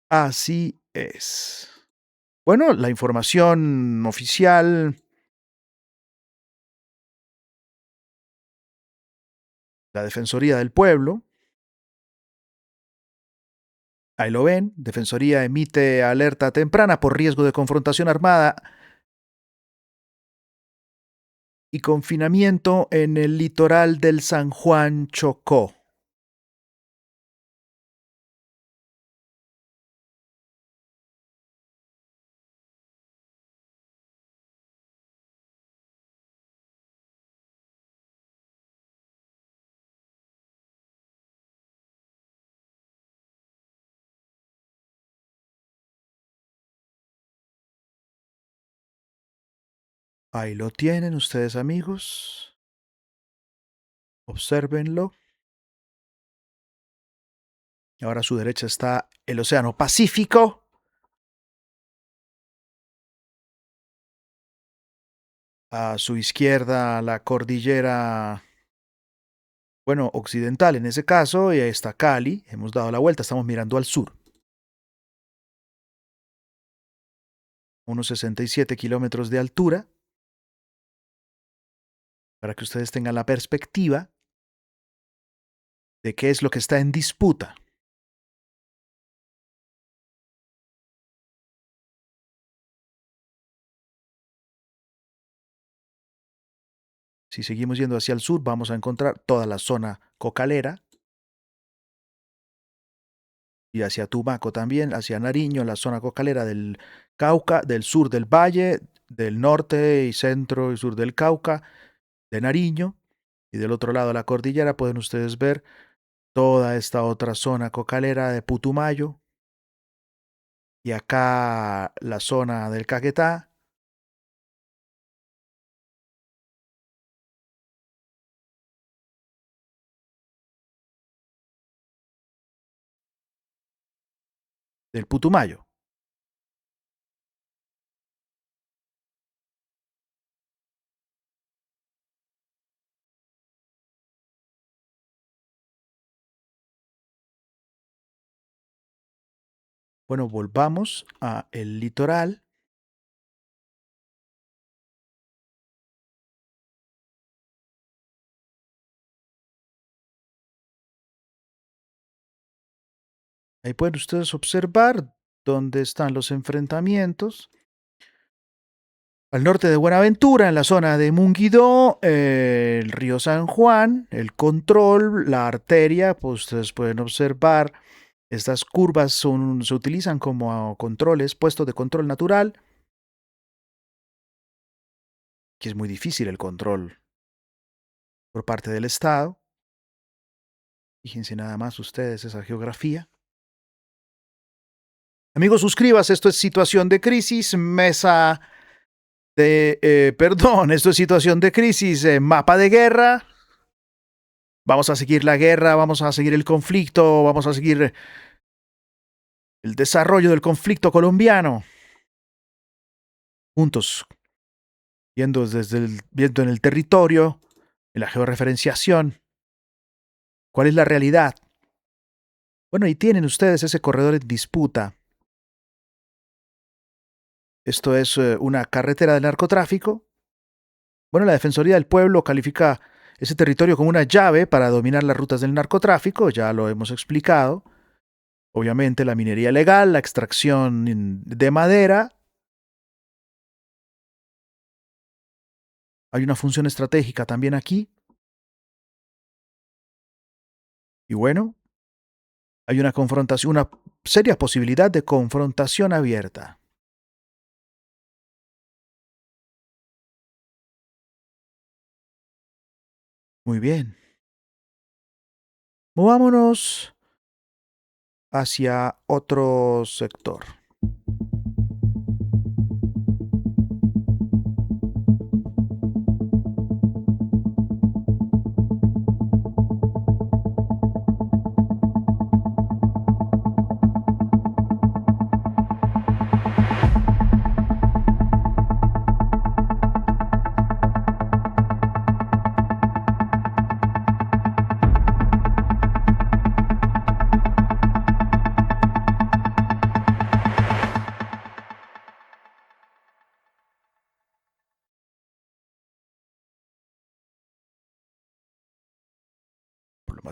Así es. Bueno, la información oficial, la Defensoría del Pueblo, ahí lo ven, Defensoría emite alerta temprana por riesgo de confrontación armada y confinamiento en el litoral del San Juan Chocó. Ahí lo tienen ustedes, amigos. Obsérvenlo. Ahora a su derecha está el Océano Pacífico. A su izquierda la cordillera, bueno, occidental en ese caso, y ahí está Cali. Hemos dado la vuelta, estamos mirando al sur. Unos 67 kilómetros de altura. Para que ustedes tengan la perspectiva de qué es lo que está en disputa. Si seguimos yendo hacia el sur, vamos a encontrar toda la zona cocalera. Y hacia Tumaco también, hacia Nariño, la zona cocalera del Cauca, del sur del Valle, del norte y centro y sur del Cauca, de Nariño. Y del otro lado de la cordillera pueden ustedes ver toda esta otra zona cocalera de Putumayo. Y acá la zona del Caquetá. Del Putumayo. Bueno, volvamos a el litoral. Ahí pueden ustedes observar dónde están los enfrentamientos. Al norte de Buenaventura, en la zona de Munguidó, el río San Juan, el control, la arteria, pues ustedes pueden observar, estas curvas se utilizan como controles, puestos de control natural. Que es muy difícil el control por parte del Estado. Fíjense nada más ustedes esa geografía. Amigos, suscríbase, esto es Situación de Crisis, mesa de... esto es Situación de Crisis, mapa de guerra. Vamos a seguir la guerra, vamos a seguir el conflicto, vamos a seguir el desarrollo del conflicto colombiano. Juntos, viendo en el territorio, en la georreferenciación, cuál es la realidad. Bueno, ahí tienen ustedes ese corredor en disputa. Esto es una carretera del narcotráfico. Bueno, la Defensoría del Pueblo califica ese territorio como una llave para dominar las rutas del narcotráfico, ya lo hemos explicado. Obviamente la minería ilegal, la extracción de madera. Hay una función estratégica también aquí. Y bueno, hay una confrontación, una seria posibilidad de confrontación abierta. Muy bien. Movámonos hacia otro sector.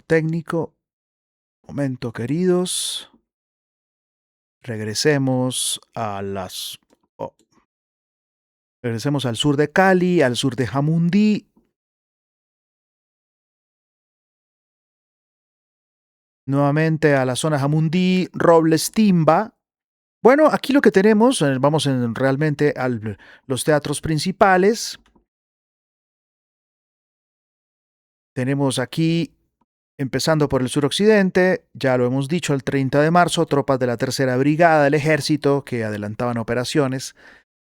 técnico. Momento, queridos. Regresemos regresemos al sur de Cali, al sur de Jamundí. Nuevamente a la zona Jamundí, Robles, Timba. Bueno, aquí lo que tenemos, vamos realmente a los teatros principales. Tenemos aquí, empezando por el suroccidente, ya lo hemos dicho, el 30 de marzo, tropas de la Tercera Brigada del Ejército que adelantaban operaciones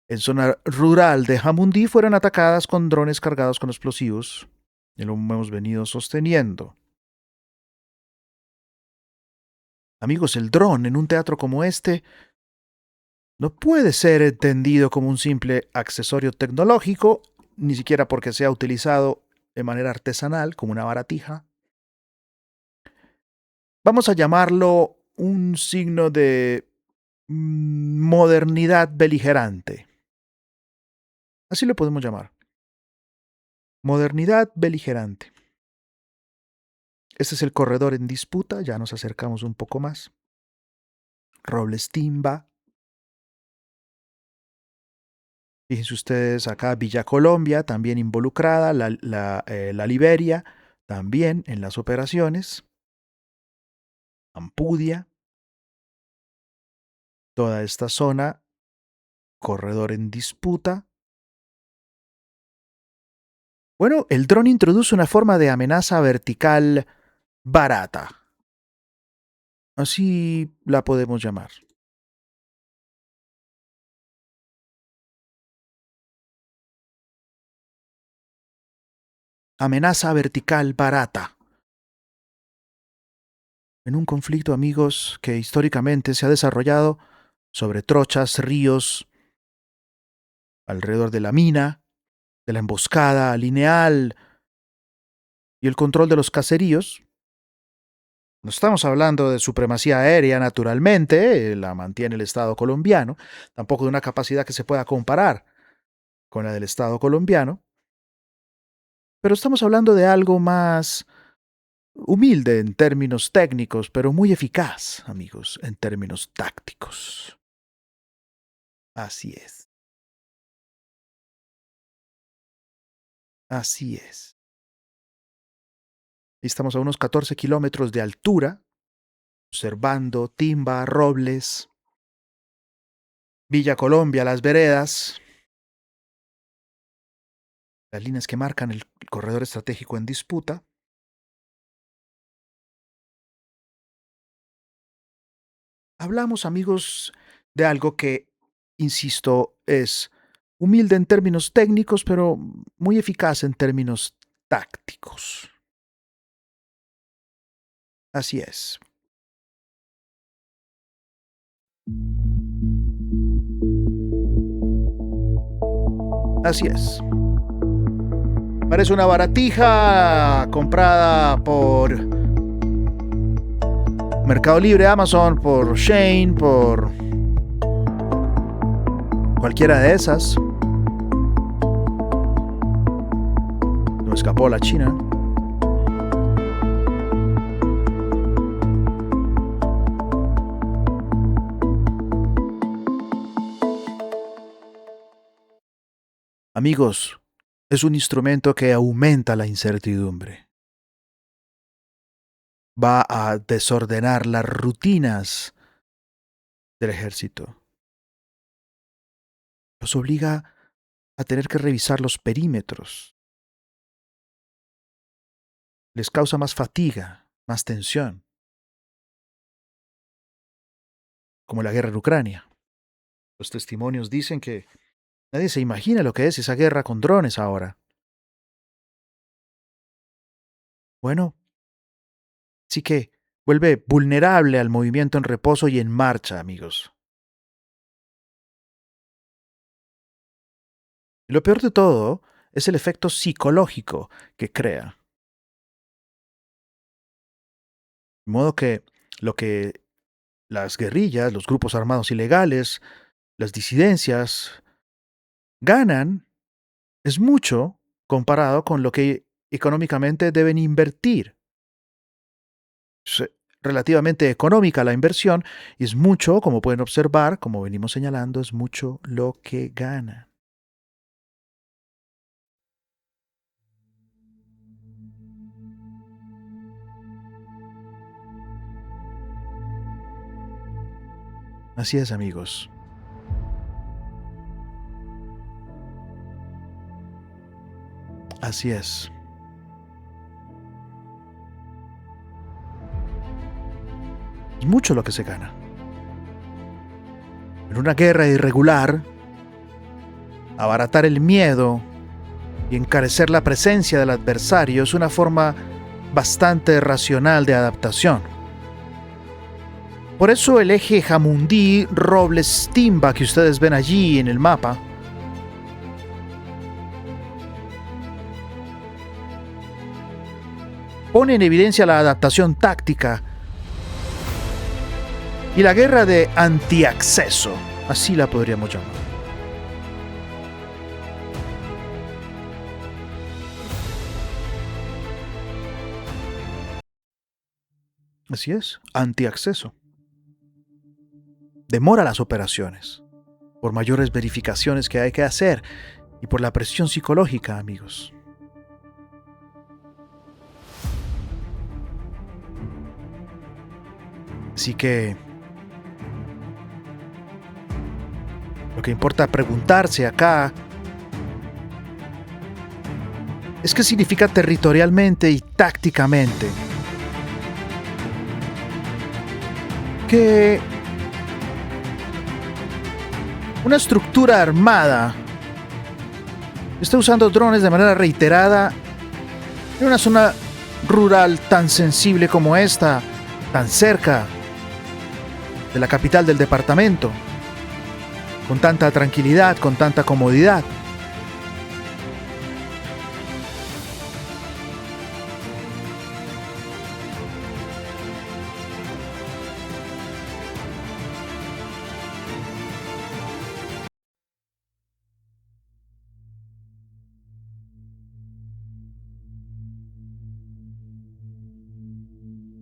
en zona rural de Jamundí fueron atacadas con drones cargados con explosivos. Y lo hemos venido sosteniendo. Amigos, el dron en un teatro como este no puede ser entendido como un simple accesorio tecnológico, ni siquiera porque sea utilizado de manera artesanal, como una baratija. Vamos a llamarlo un signo de modernidad beligerante. Así lo podemos llamar. Modernidad beligerante. Este es el corredor en disputa, ya nos acercamos un poco más. Robles, Timba. Fíjense ustedes acá, Villa Colombia, también involucrada, la Liberia, también en las operaciones. Ampudia. Toda esta zona, corredor en disputa. Bueno, el dron introduce una forma de amenaza vertical barata. Así la podemos llamar. Amenaza vertical barata. En un conflicto, amigos, que históricamente se ha desarrollado sobre trochas, ríos, alrededor de la mina, de la emboscada lineal y el control de los caseríos. No estamos hablando de supremacía aérea, naturalmente, la mantiene el Estado colombiano, tampoco de una capacidad que se pueda comparar con la del Estado colombiano, pero estamos hablando de algo más humilde en términos técnicos, pero muy eficaz, amigos, en términos tácticos. Así es. Así es. Estamos a unos 14 kilómetros de altura, observando Timba, Robles, Villa Colombia, Las Veredas, las líneas que marcan el corredor estratégico en disputa. Hablamos, amigos, de algo que, insisto, es humilde en términos técnicos, pero muy eficaz en términos tácticos. Así es. Así es. Parece una baratija comprada por Mercado Libre, Amazon, por Shein, por cualquiera de esas. No escapó la China. Amigos, es un instrumento que aumenta la incertidumbre. Va a desordenar las rutinas del ejército. Los obliga a tener que revisar los perímetros. Les causa más fatiga, más tensión. Como la guerra en Ucrania. Los testimonios dicen que nadie se imagina lo que es esa guerra con drones ahora. Bueno, sí que vuelve vulnerable al movimiento en reposo y en marcha, amigos. Y lo peor de todo es el efecto psicológico que crea. De modo que lo que las guerrillas, los grupos armados ilegales, las disidencias ganan es mucho comparado con lo que económicamente deben invertir. Es relativamente económica la inversión y es mucho, como pueden observar, como venimos señalando, es mucho lo que gana. Así es, amigos. Así es. Es mucho lo que se gana. En una guerra irregular, abaratar el miedo y encarecer la presencia del adversario es una forma bastante racional de adaptación. Por eso el eje Jamundí-Robles-Timba que ustedes ven allí en el mapa pone en evidencia la adaptación táctica y la guerra de antiacceso, así la podríamos llamar. Así es, antiacceso. Demora las operaciones, por mayores verificaciones que hay que hacer y por la presión psicológica, amigos. Así que lo que importa preguntarse acá es qué significa territorialmente y tácticamente que una estructura armada está usando drones de manera reiterada en una zona rural tan sensible como esta, tan cerca de la capital del departamento, con tanta tranquilidad, con tanta comodidad.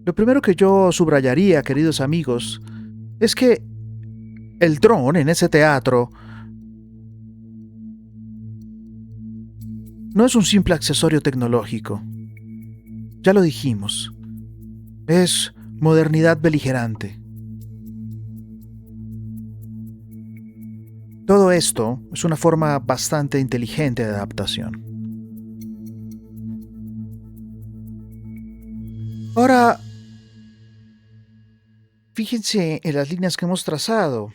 Lo primero que yo subrayaría, queridos amigos, es que el dron en ese teatro no es un simple accesorio tecnológico. Ya lo dijimos. Es modernidad beligerante. Todo esto es una forma bastante inteligente de adaptación. Ahora, fíjense en las líneas que hemos trazado.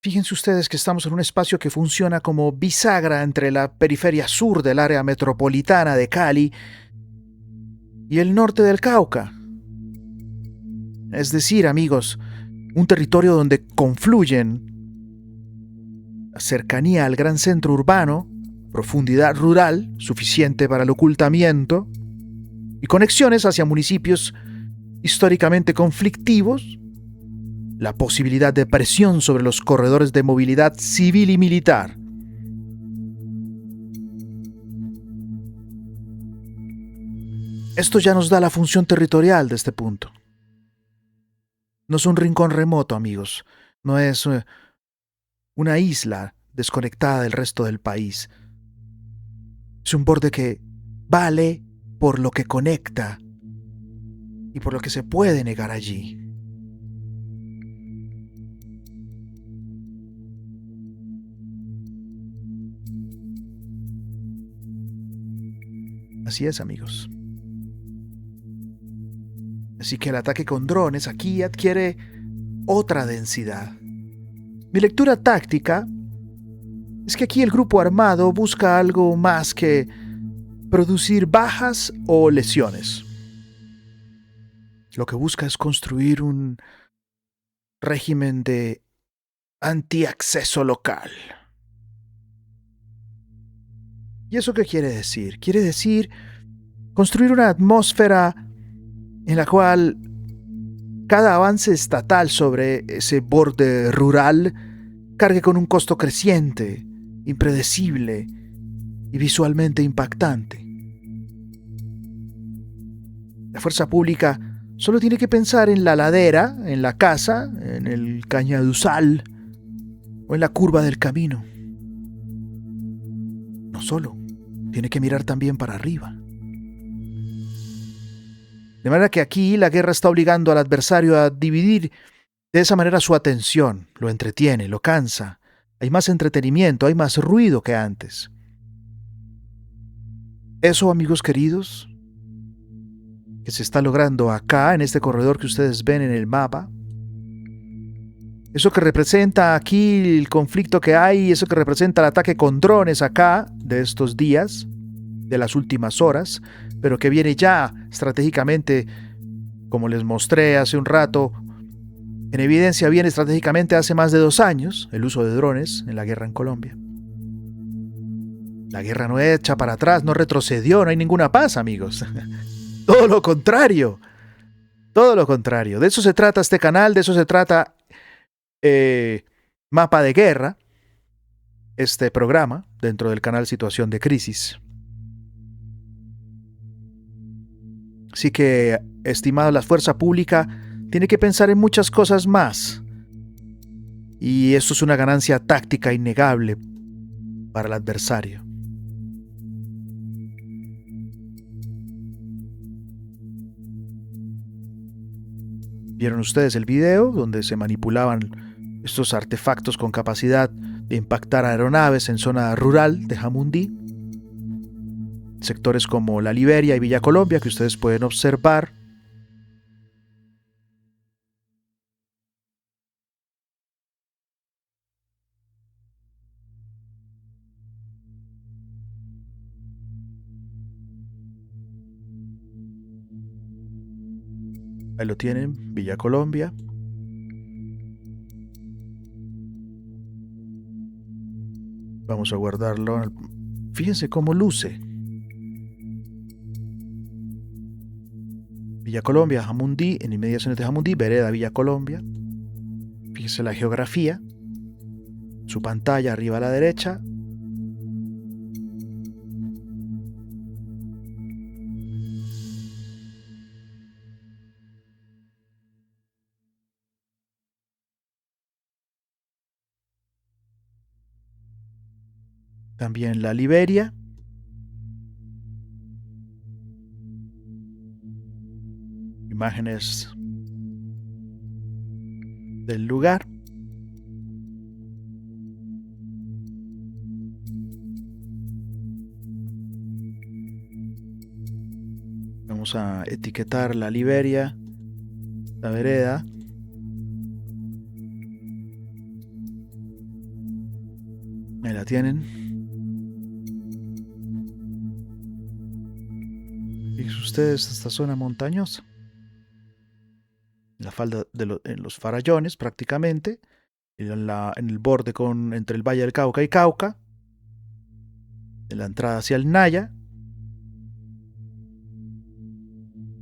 Fíjense ustedes que estamos en un espacio que funciona como bisagra entre la periferia sur del área metropolitana de Cali y el norte del Cauca. Es decir, amigos, un territorio donde confluyen la cercanía al gran centro urbano, profundidad rural suficiente para el ocultamiento y conexiones hacia municipios históricamente conflictivos, la posibilidad de presión sobre los corredores de movilidad civil y militar. Esto ya nos da la función territorial de este punto. No es un rincón remoto, amigos. No es una isla desconectada del resto del país. Es un borde que vale por lo que conecta y por lo que se puede negar allí. Así es, amigos. Así que el ataque con drones aquí adquiere otra densidad. Mi lectura táctica es que aquí el grupo armado busca algo más que producir bajas o lesiones. Lo que busca es construir un régimen de antiacceso local. ¿Y eso qué quiere decir? Quiere decir construir una atmósfera en la cual cada avance estatal sobre ese borde rural cargue con un costo creciente, impredecible y visualmente impactante. La fuerza pública solo tiene que pensar en la ladera, en la casa, en el cañaduzal o en la curva del camino. No solo, tiene que mirar también para arriba. De manera que aquí la guerra está obligando al adversario a dividir de esa manera su atención, lo entretiene, lo cansa. Hay más entretenimiento, hay más ruido que antes. Eso, amigos queridos, que se está logrando acá, en este corredor que ustedes ven en el mapa, eso que representa aquí el conflicto que hay, eso que representa el ataque con drones acá de estos días, de las últimas horas, pero que viene ya estratégicamente, como les mostré hace un rato, en evidencia viene estratégicamente hace más de 2 años el uso de drones en la guerra en Colombia. La guerra no echa para atrás, no retrocedió, no hay ninguna paz, amigos. Todo lo contrario. Todo lo contrario. De eso se trata este canal, de eso se trata Mapa de Guerra, este programa dentro del canal Situación de Crisis. Así que, estimada la fuerza pública, tiene que pensar en muchas cosas más. Y esto es una ganancia táctica innegable para el adversario. ¿Vieron ustedes el video donde se manipulaban estos artefactos con capacidad de impactar aeronaves en zona rural de Jamundí? Sectores como La Liberia y Villa Colombia que ustedes pueden observar. Ahí lo tienen, Villa Colombia. Vamos a guardarlo. Fíjense cómo luce. Villa Colombia, Jamundí, en inmediaciones de Jamundí, vereda Villa Colombia. Fíjense la geografía. Su pantalla arriba a la derecha. También La Liberia. Imágenes del lugar. Vamos a etiquetar La Liberia, la vereda. Ahí la tienen. Fíjense ustedes esta zona montañosa. En la falda en los farallones prácticamente. En el borde entre el Valle del Cauca y Cauca. En la entrada hacia el Naya.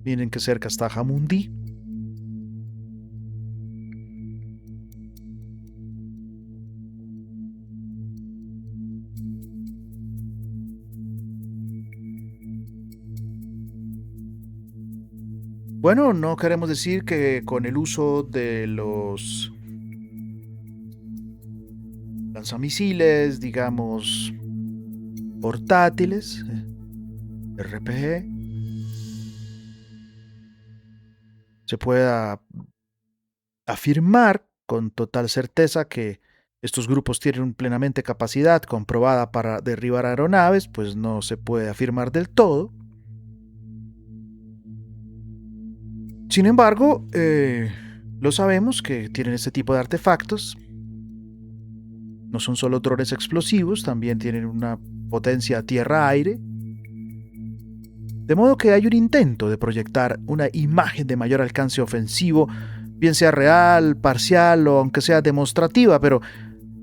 Miren que cerca está Jamundí. Bueno, no queremos decir que con el uso de los lanzamisiles, digamos, portátiles, RPG, se pueda afirmar con total certeza que estos grupos tienen plenamente capacidad comprobada para derribar aeronaves, pues no se puede afirmar del todo. Sin embargo, lo sabemos que tienen este tipo de artefactos. No son solo drones explosivos, también tienen una potencia tierra-aire. De modo que hay un intento de proyectar una imagen de mayor alcance ofensivo, bien sea real, parcial o aunque sea demostrativa, pero,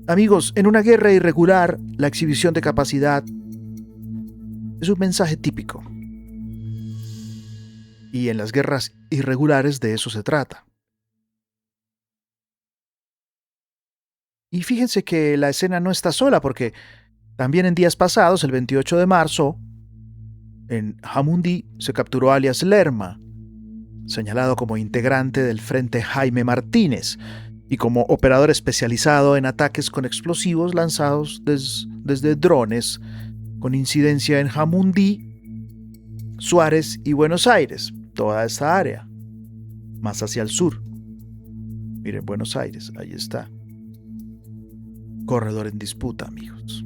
amigos, en una guerra irregular, la exhibición de capacidad es un mensaje típico. Y en las guerras irregulares de eso se trata. Y fíjense que la escena no está sola, porque también en días pasados, el 28 de marzo, en Jamundí se capturó alias Lerma, señalado como integrante del Frente Jaime Martínez y como operador especializado en ataques con explosivos lanzados desde drones, con incidencia en Jamundí, Suárez y Buenos Aires, toda esta área, más hacia el sur. Miren, Buenos Aires, ahí está. Corredor en disputa, amigos.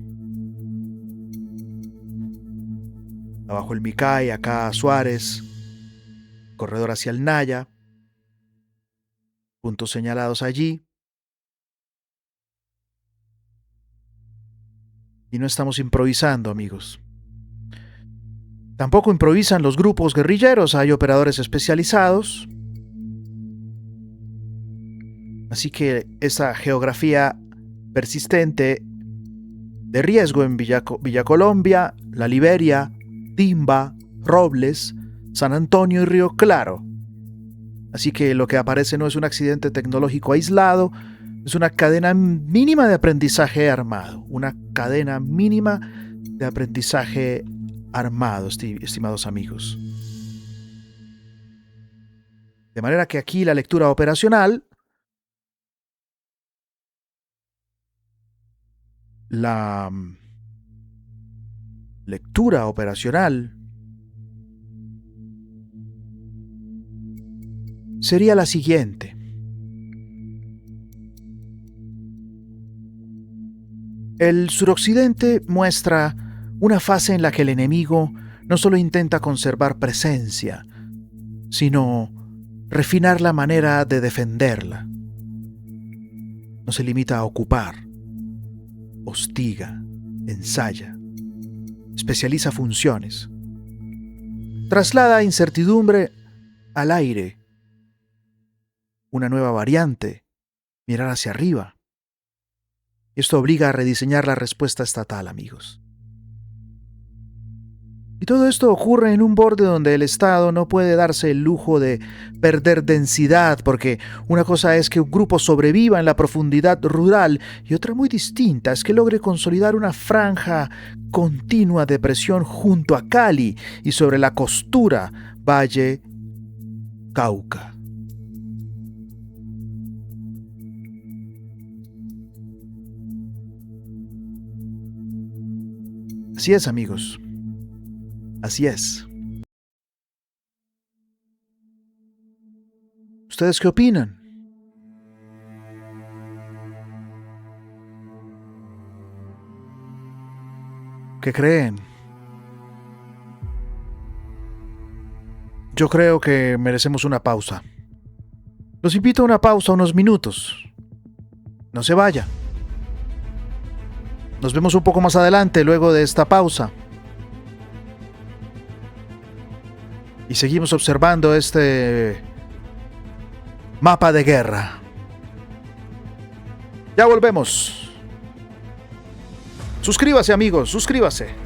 Abajo el Micay, acá Suárez, corredor hacia el Naya, puntos señalados allí. Y no estamos improvisando, amigos. Tampoco improvisan los grupos guerrilleros, hay operadores especializados. Así que esa geografía persistente de riesgo en Villa Colombia, La Liberia, Timba, Robles, San Antonio y Río Claro. Así que lo que aparece no es un accidente tecnológico aislado, es una cadena mínima de aprendizaje armado. Una cadena mínima de aprendizaje armado, estimados amigos. De manera que aquí la lectura operacional, sería la siguiente. El suroccidente muestra una fase en la que el enemigo no solo intenta conservar presencia, sino refinar la manera de defenderla. No se limita a ocupar, hostiga, ensaya, especializa funciones, traslada incertidumbre al aire, una nueva variante, mirar hacia arriba. Esto obliga a rediseñar la respuesta estatal, amigos. Y todo esto ocurre en un borde donde el Estado no puede darse el lujo de perder densidad, porque una cosa es que un grupo sobreviva en la profundidad rural y otra muy distinta es que logre consolidar una franja continua de presión junto a Cali y sobre la costura Valle Cauca. Así es, amigos. Así es. ¿Ustedes qué opinan? ¿Qué creen? Yo creo que merecemos una pausa. Los invito a una pausa, unos minutos. No se vaya. Nos vemos un poco más adelante, luego de esta pausa. Y seguimos observando este mapa de guerra. Ya volvemos. Suscríbase, amigos, suscríbase.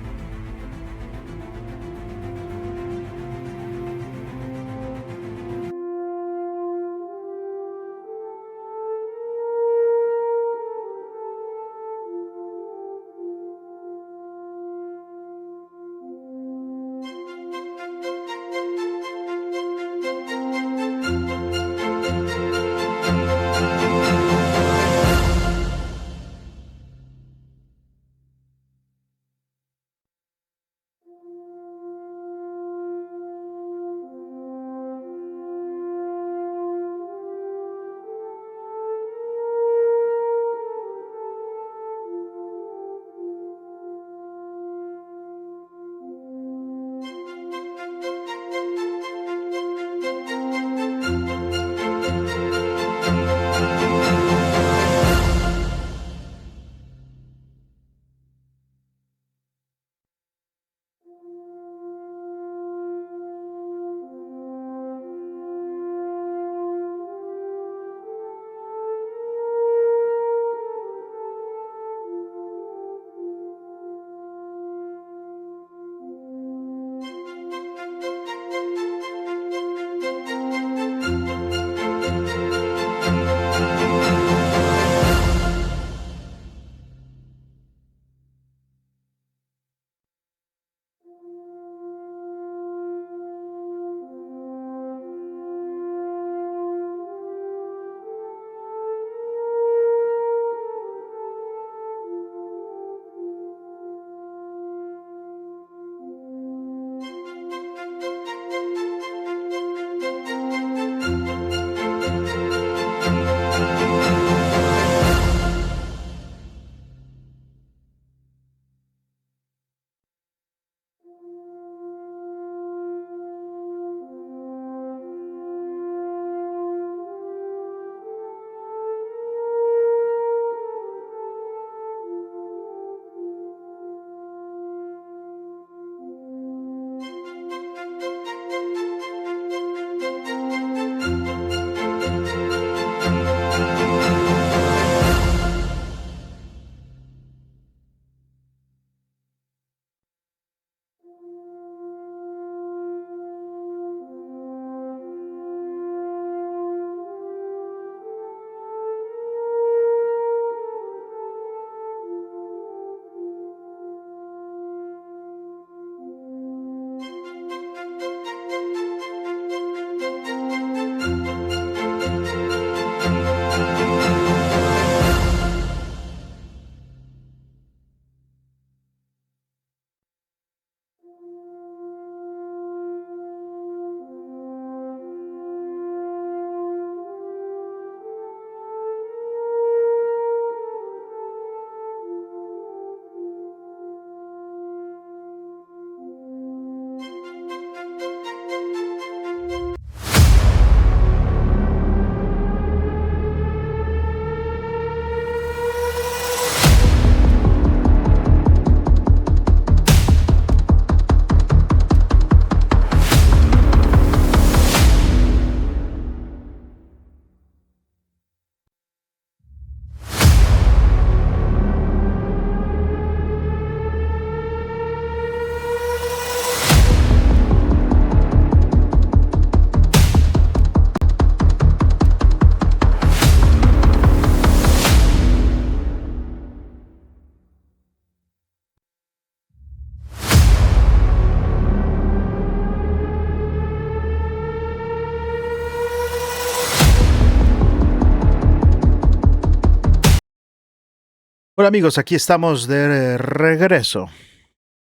Hola amigos, aquí estamos de regreso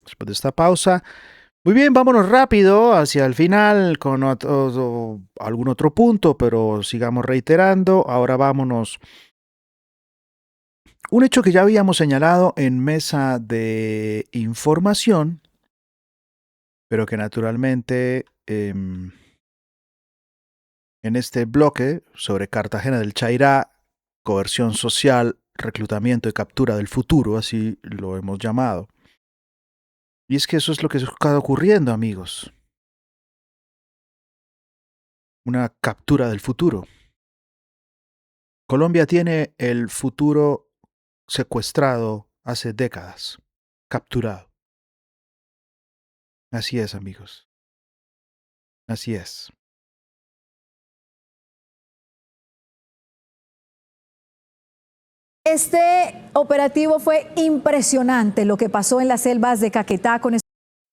después de esta pausa. Muy bien, vámonos rápido hacia el final con algún otro punto, pero sigamos reiterando. Ahora vámonos. Un hecho que ya habíamos señalado en mesa de información, pero que naturalmente en este bloque sobre Cartagena del Chairá, coerción social, reclutamiento y captura del futuro, así lo hemos llamado. Y es que eso es lo que está ocurriendo, amigos. Una captura del futuro. Colombia tiene el futuro secuestrado hace décadas, capturado. Así es, amigos. Así es. Este operativo fue impresionante, lo que pasó en las selvas de Caquetá con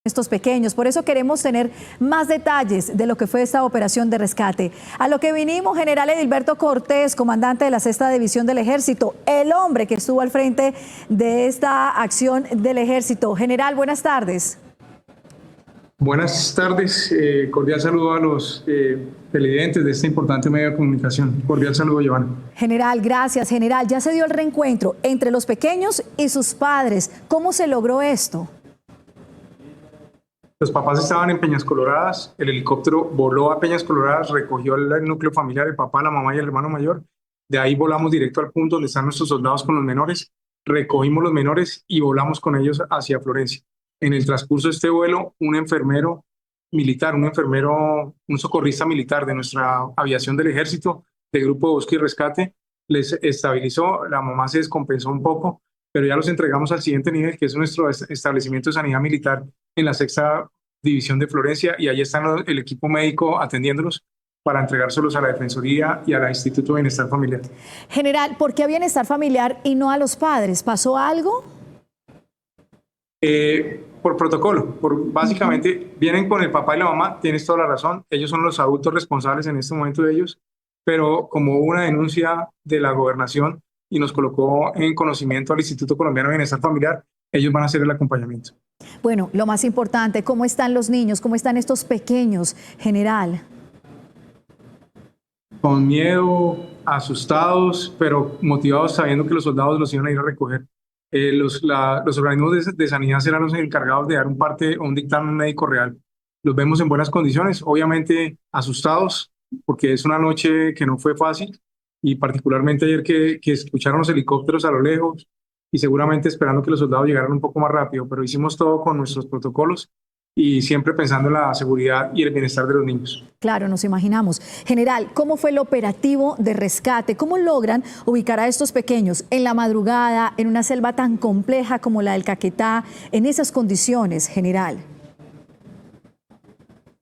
estos pequeños. Por eso queremos tener más detalles de lo que fue esta operación de rescate. A lo que vinimos, General Edilberto Cortés, comandante de la 6ª División del Ejército, el hombre que estuvo al frente de esta acción del Ejército. General, buenas tardes. Buenas tardes, cordial saludo a los televidentes de este importante medio de comunicación. Cordial saludo, Giovanna. General, gracias. General, ya se dio el reencuentro entre los pequeños y sus padres. ¿Cómo se logró esto? Los papás estaban en Peñas Coloradas, el helicóptero voló a Peñas Coloradas, recogió el núcleo familiar, el papá, la mamá y el hermano mayor. De ahí volamos directo al punto donde están nuestros soldados con los menores, recogimos los menores y volamos con ellos hacia Florencia. En el transcurso de este vuelo, un enfermero militar, un socorrista militar de nuestra aviación del Ejército, del Grupo de Búsqueda y Rescate, les estabilizó, la mamá se descompensó un poco, pero ya los entregamos al siguiente nivel, que es nuestro establecimiento de sanidad militar en la 6ª División de Florencia, y ahí están el equipo médico atendiéndolos para entregárselos a la Defensoría y al Instituto de Bienestar Familiar. General, ¿por qué a Bienestar Familiar y no a los padres? ¿Pasó algo? Por protocolo, básicamente vienen con el papá y la mamá, tienes toda la razón, ellos son los adultos responsables en este momento de ellos, pero como hubo una denuncia de la gobernación y nos colocó en conocimiento al Instituto Colombiano de Bienestar Familiar, ellos van a hacer el acompañamiento. Bueno, lo más importante, ¿cómo están los niños? ¿Cómo están estos pequeños, general? Con miedo, asustados, pero motivados sabiendo que los soldados los iban a ir a recoger. Los organismos de sanidad serán los encargados de dar un parte o un dictamen médico real. Los vemos en buenas condiciones, obviamente asustados, porque es una noche que no fue fácil, y particularmente ayer que escucharon los helicópteros a lo lejos, y seguramente esperando que los soldados llegaran un poco más rápido, pero hicimos todo con nuestros protocolos y siempre pensando en la seguridad y el bienestar de los niños. Claro, nos imaginamos. General, ¿cómo fue el operativo de rescate? ¿Cómo logran ubicar a estos pequeños en la madrugada, en una selva tan compleja como la del Caquetá, en esas condiciones, general?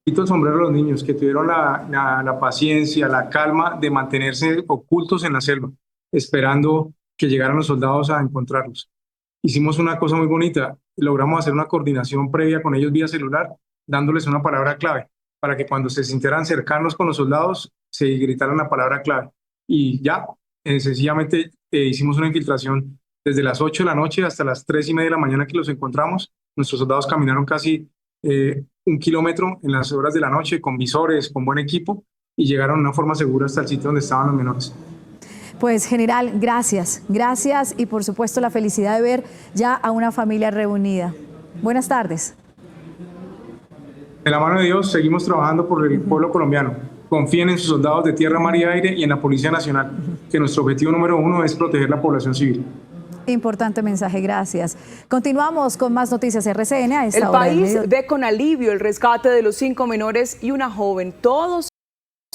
Quito el sombrero a los niños que tuvieron la paciencia, la calma de mantenerse ocultos en la selva, esperando que llegaran los soldados a encontrarlos. Hicimos una cosa muy bonita, logramos hacer una coordinación previa con ellos vía celular, dándoles una palabra clave, para que cuando se sintieran cercanos con los soldados, se gritaran la palabra clave. Y ya, sencillamente hicimos una infiltración desde las 8 de la noche hasta las 3:30 de la mañana que los encontramos. Nuestros soldados caminaron casi 1 kilómetro en las horas de la noche, con visores, con buen equipo, y llegaron de una forma segura hasta el sitio donde estaban los menores. Pues general, gracias y por supuesto la felicidad de ver ya a una familia reunida. Buenas tardes. De la mano de Dios seguimos trabajando por el pueblo colombiano. Confíen en sus soldados de tierra, mar y aire y en la Policía Nacional, que nuestro objetivo número 1 es proteger la población civil. Importante mensaje, gracias. Continuamos con más noticias RCN a esta hora. El país ve con alivio el rescate de los 5 menores y una joven, todos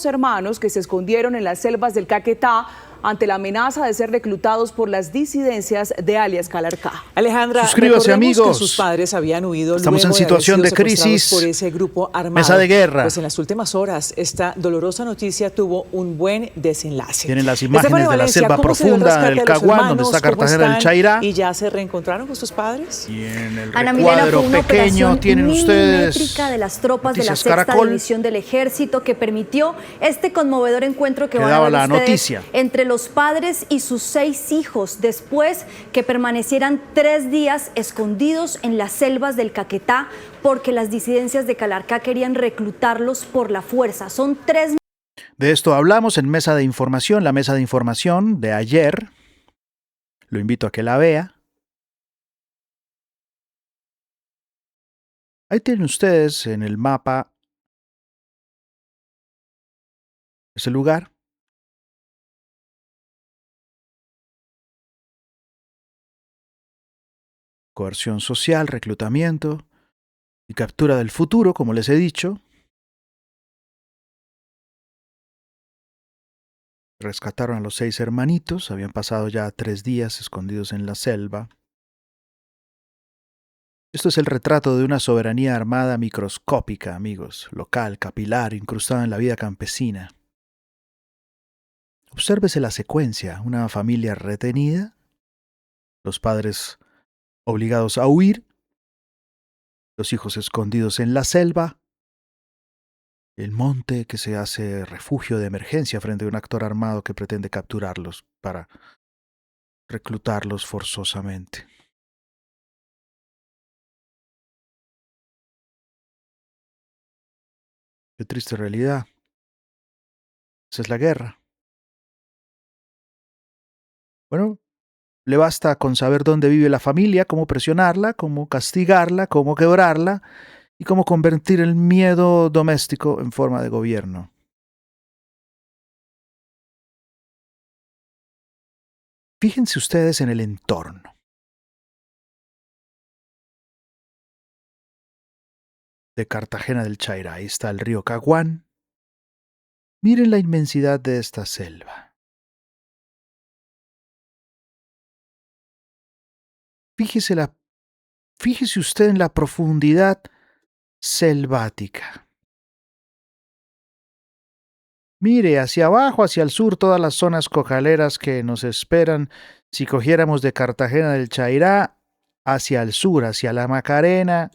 hermanos que se escondieron en las selvas del Caquetá ante la amenaza de ser reclutados por las disidencias de alias Calarcá. Alejandra, suscríbase, amigos. Que sus padres habían huido. Estamos en situación de crisis, por ese grupo armado. Mesa de guerra. Pues en las últimas horas esta dolorosa noticia tuvo un buen desenlace. Tienen las imágenes de la selva profunda del Caguán, donde está Cartagena del Chairá. ¿Y ya se reencontraron con sus padres? Y en el Ana Milena, recuadro pequeño tienen ustedes milimétrica de las tropas de la Noticias 6ª División del Ejército que permitió este conmovedor encuentro que van a ver la ustedes noticia entre los padres y sus 6 hijos después que permanecieran 3 días escondidos en las selvas del Caquetá porque las disidencias de Calarcá querían reclutarlos por la fuerza. Son 3. De esto hablamos en Mesa de Información, la Mesa de Información de ayer. Lo invito a que la vea. Ahí tienen ustedes en el mapa ese lugar. Coerción social, reclutamiento y captura del futuro, como les he dicho. Rescataron a los 6 hermanitos, habían pasado ya 3 días escondidos en la selva. Esto es el retrato de una soberanía armada microscópica, amigos, local, capilar, incrustada en la vida campesina. Obsérvese la secuencia, una familia retenida, los padres obligados a huir, los hijos escondidos en la selva, el monte que se hace refugio de emergencia frente a un actor armado que pretende capturarlos para reclutarlos forzosamente. Qué triste realidad. Esa es la guerra. Bueno, le basta con saber dónde vive la familia, cómo presionarla, cómo castigarla, cómo quebrarla y cómo convertir el miedo doméstico en forma de gobierno. Fíjense ustedes en el entorno. De Cartagena del Chairá, ahí está el río Caguán. Miren la inmensidad de esta selva. Fíjese usted en la profundidad selvática. Mire hacia abajo, hacia el sur, todas las zonas cocaleras que nos esperan si cogiéramos de Cartagena del Chairá hacia el sur, hacia la Macarena,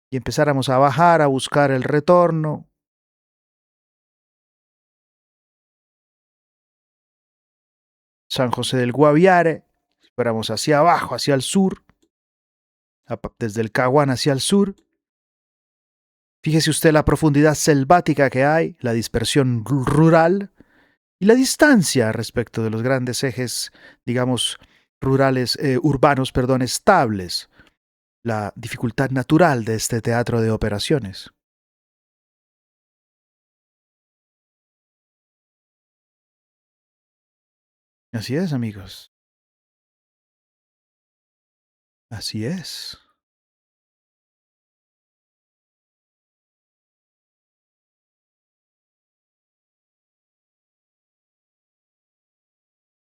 y empezáramos a bajar, a buscar el retorno. San José del Guaviare, si fuéramos hacia abajo, hacia el sur, desde el Caguán hacia el sur. Fíjese usted la profundidad selvática que hay, la dispersión rural y la distancia respecto de los grandes ejes, digamos, urbanos, estables. La dificultad natural de este teatro de operaciones. Así es, amigos. Así es.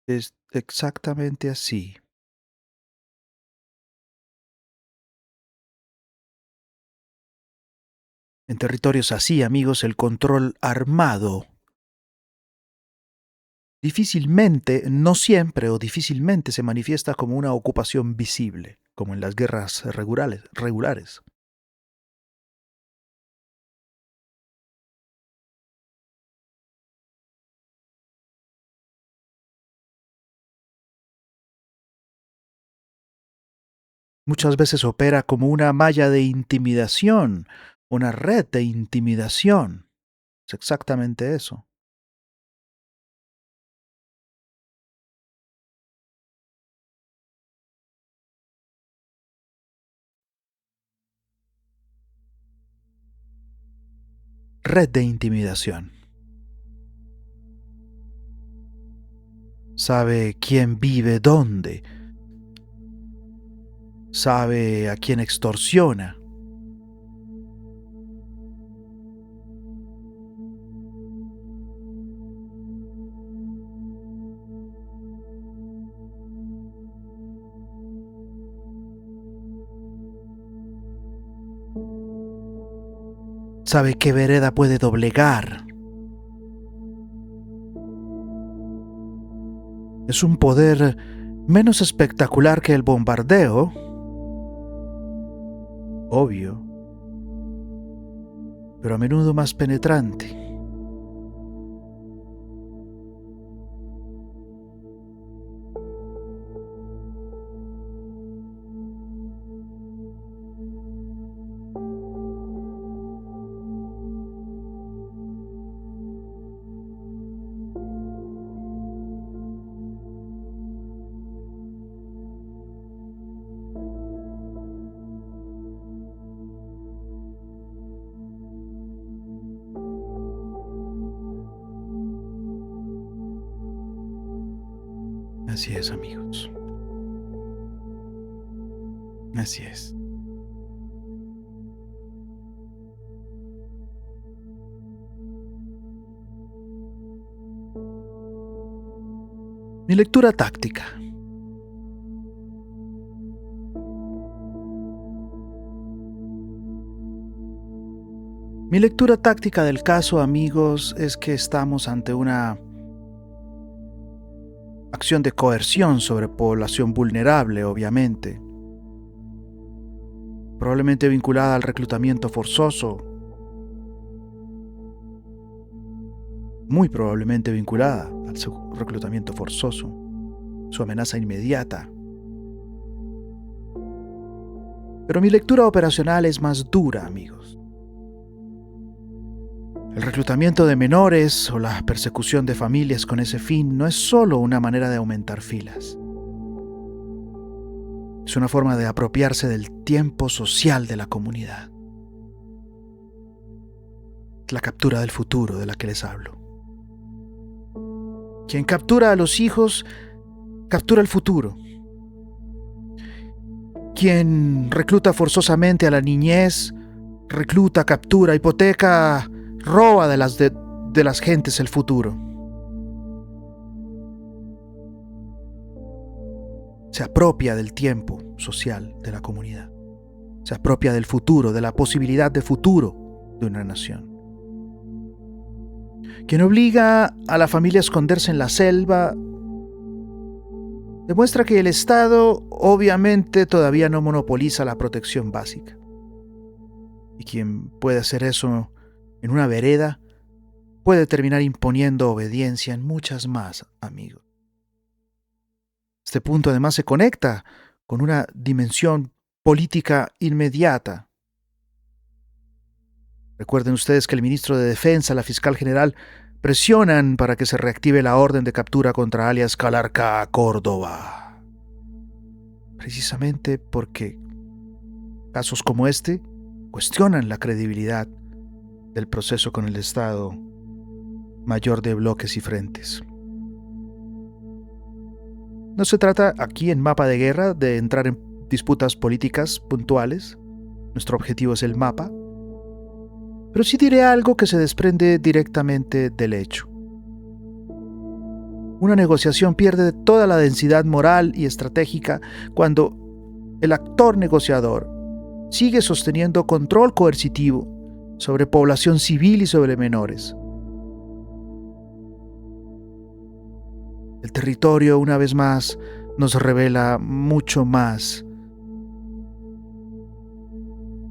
Es exactamente así. En territorios así, amigos, el control armado difícilmente, no siempre o difícilmente se manifiesta como una ocupación visible, como en las guerras regulares. Muchas veces opera como una malla de intimidación, una red de intimidación. Es exactamente eso. Red de intimidación. Sabe quién vive dónde. Sabe a quién extorsiona. Sabe qué vereda puede doblegar. Es un poder menos espectacular que el bombardeo, obvio, pero a menudo más penetrante. Así es, amigos. Así es. Mi lectura táctica. Mi lectura táctica del caso, amigos, es que estamos ante una acción de coerción sobre población vulnerable, obviamente. Probablemente vinculada al reclutamiento forzoso. Muy probablemente vinculada al reclutamiento forzoso. Su amenaza inmediata. Pero mi lectura operacional es más dura, amigos. El reclutamiento de menores o la persecución de familias con ese fin no es solo una manera de aumentar filas. Es una forma de apropiarse del tiempo social de la comunidad. Es la captura del futuro de la que les hablo. Quien captura a los hijos, captura el futuro. Quien recluta forzosamente a la niñez, recluta, captura, hipoteca, roba de las gentes el futuro. Se apropia del tiempo social de la comunidad. Se apropia del futuro, de la posibilidad de futuro de una nación. Quien obliga a la familia a esconderse en la selva demuestra que el Estado obviamente todavía no monopoliza la protección básica. Y quien puede hacer eso en una vereda puede terminar imponiendo obediencia en muchas más, amigos. Este punto además se conecta con una dimensión política inmediata. Recuerden ustedes que el ministro de Defensa, la fiscal general, presionan para que se reactive la orden de captura contra alias Calarca Córdoba. Precisamente porque casos como este cuestionan la credibilidad del proceso con el Estado Mayor de bloques y frentes. No se trata aquí en Mapa de Guerra de entrar en disputas políticas puntuales. Nuestro objetivo es el mapa. Pero sí diré algo que se desprende directamente del hecho. Una negociación pierde toda la densidad moral y estratégica cuando el actor negociador sigue sosteniendo control coercitivo sobre población civil y sobre menores. El territorio, una vez más, nos revela mucho más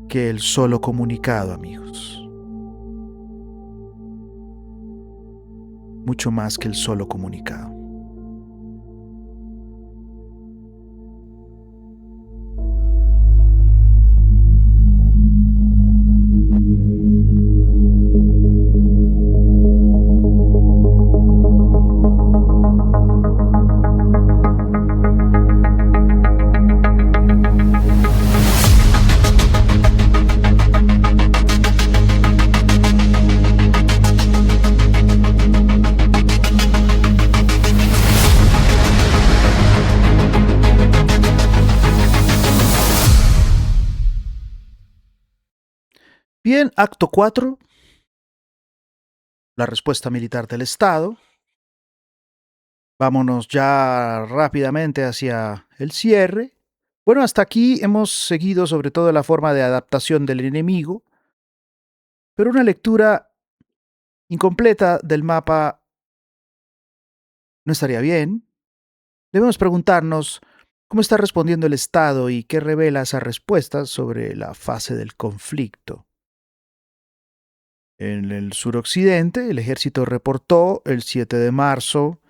que el solo comunicado, amigos. Mucho más que el solo comunicado. Bien, acto 4, la respuesta militar del Estado. Vámonos ya rápidamente hacia el cierre. Bueno, hasta aquí hemos seguido sobre todo la forma de adaptación del enemigo, pero una lectura incompleta del mapa no estaría bien. Debemos preguntarnos cómo está respondiendo el Estado y qué revela esa respuesta sobre la fase del conflicto. En el suroccidente, el ejército reportó el 7 de marzo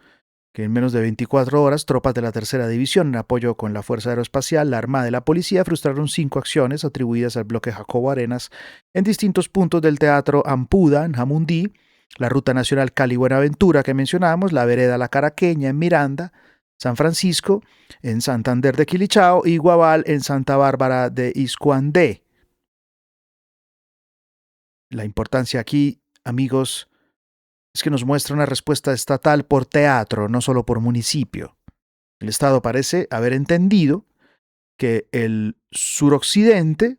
que en menos de 24 horas, tropas de la Tercera División, en apoyo con la Fuerza Aeroespacial, la Armada y la Policía, frustraron 5 acciones atribuidas al bloque Jacobo Arenas en distintos puntos del Teatro Ampuda, en Jamundí, la Ruta Nacional Cali-Buenaventura que mencionamos, la Vereda La Caraqueña en Miranda, San Francisco, en Santander de Quilichao y Guabal en Santa Bárbara de Iscuandé. La importancia aquí, amigos, es que nos muestra una respuesta estatal por teatro, no solo por municipio. El Estado parece haber entendido que el suroccidente,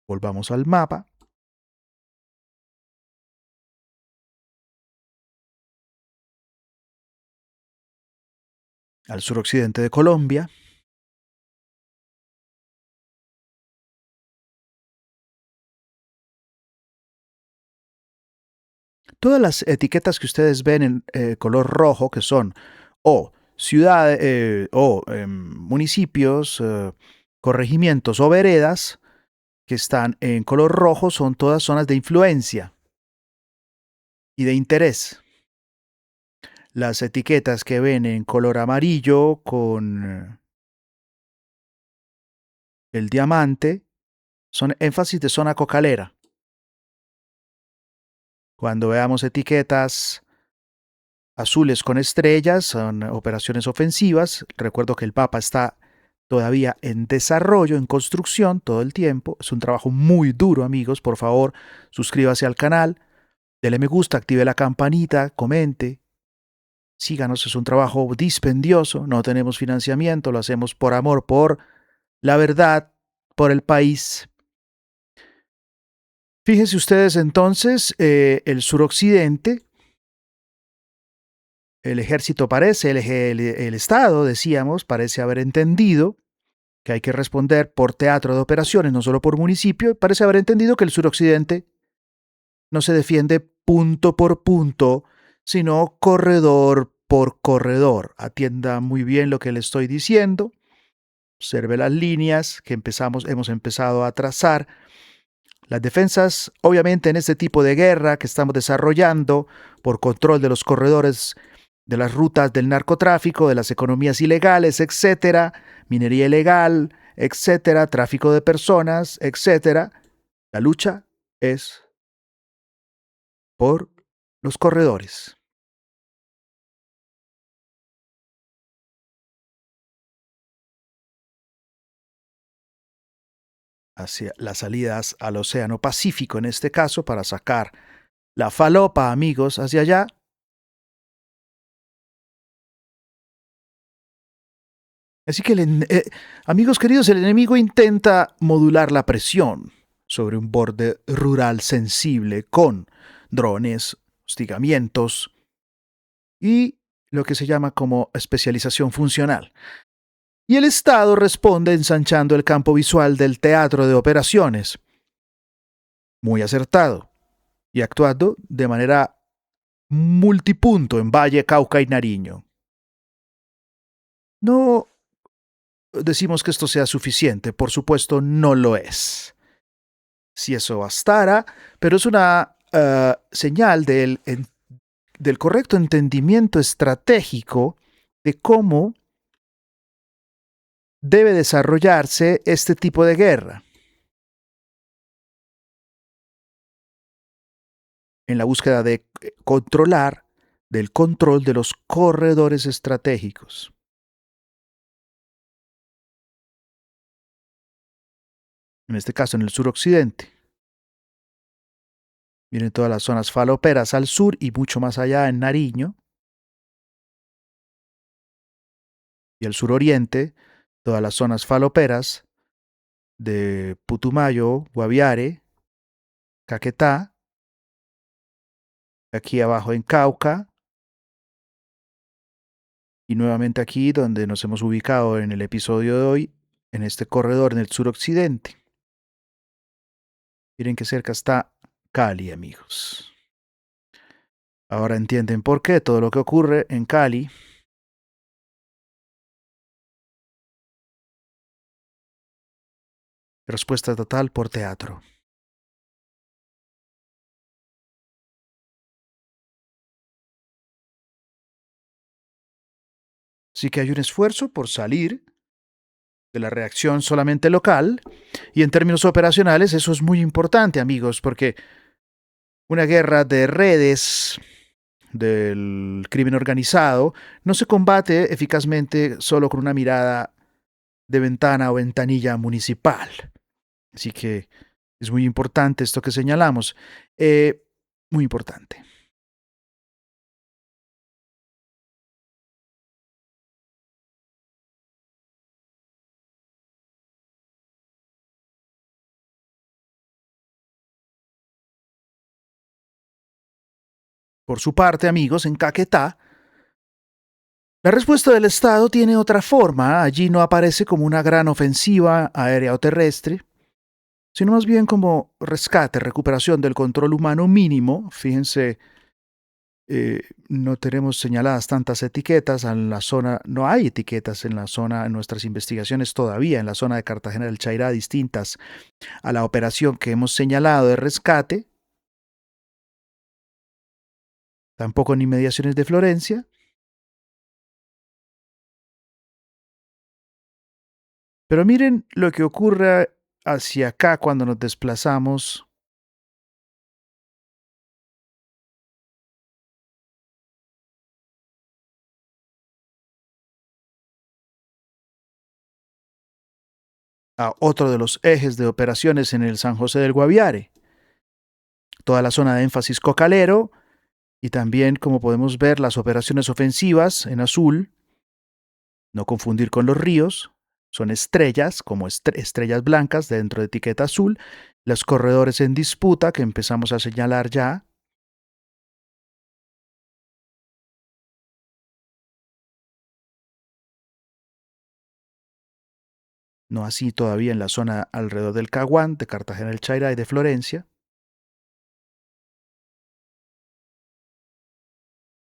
volvamos al mapa, al suroccidente de Colombia, todas las etiquetas que ustedes ven en color rojo, que son o ciudades municipios, corregimientos o veredas, que están en color rojo, son todas zonas de influencia y de interés. Las etiquetas que ven en color amarillo con el diamante son énfasis de zona cocalera. Cuando veamos etiquetas azules con estrellas, son operaciones ofensivas. Recuerdo que el mapa está todavía en desarrollo, en construcción todo el tiempo. Es un trabajo muy duro, amigos. Por favor, suscríbase al canal, dele me gusta, active la campanita, comente. Síganos, es un trabajo dispendioso, no tenemos financiamiento, lo hacemos por amor, por la verdad, por el país. Fíjense ustedes entonces, el suroccidente, el ejército parece, el Estado, decíamos, parece haber entendido que hay que responder por teatro de operaciones, no solo por municipio, parece haber entendido que el suroccidente no se defiende punto por punto, sino corredor por corredor. Atienda muy bien lo que le estoy diciendo. Observe las líneas que hemos empezado a trazar. Las defensas, obviamente, en este tipo de guerra que estamos desarrollando por control de los corredores, de las rutas del narcotráfico, de las economías ilegales, etcétera, minería ilegal, etcétera, tráfico de personas, etcétera. La lucha es por los corredores. Hacia las salidas al Océano Pacífico, en este caso, para sacar la falopa, amigos, hacia allá. Así que, amigos queridos, el enemigo intenta modular la presión sobre un borde rural sensible con drones, hostigamientos y lo que se llama como especialización funcional. Y el Estado responde ensanchando el campo visual del teatro de operaciones. Muy acertado. Y actuando de manera multipunto en Valle, Cauca y Nariño. No decimos que esto sea suficiente, por supuesto no lo es. Si eso bastara, pero es una señal del correcto entendimiento estratégico de cómo debe desarrollarse este tipo de guerra. En la búsqueda de controlar, del control de los corredores estratégicos. En este caso, en el suroccidente. Miren todas las zonas faloperas al sur y mucho más allá en Nariño. Y el suroriente, todas las zonas faloperas de Putumayo, Guaviare, Caquetá, aquí abajo en Cauca, y nuevamente aquí donde nos hemos ubicado en el episodio de hoy, en este corredor en el suroccidente. Miren qué cerca está Cali, amigos. Ahora entienden por qué todo lo que ocurre en Cali respuesta total por teatro. Así que hay un esfuerzo por salir de la reacción solamente local, y en términos operacionales eso es muy importante, amigos, porque una guerra de redes del crimen organizado no se combate eficazmente solo con una mirada de ventana o ventanilla municipal. Así que es muy importante esto que señalamos. Muy importante. Por su parte, amigos, en Caquetá, la respuesta del Estado tiene otra forma. Allí no aparece como una gran ofensiva aérea o terrestre, sino más bien como rescate, recuperación del control humano mínimo. Fíjense, no tenemos señaladas tantas etiquetas en la zona, no hay etiquetas en la zona, en nuestras investigaciones todavía, en la zona de Cartagena del Chairá, distintas a la operación que hemos señalado de rescate. Tampoco en inmediaciones de Florencia. Pero miren lo que ocurre hacia acá cuando nos desplazamos. A otro de los ejes de operaciones en el San José del Guaviare. Toda la zona de énfasis cocalero y también, como podemos ver, las operaciones ofensivas en azul. No confundir con los ríos. Son estrellas, como estrellas blancas dentro de etiqueta azul. Los corredores en disputa que empezamos a señalar ya. No así todavía en la zona alrededor del Caguán, de Cartagena del Chairá y de Florencia.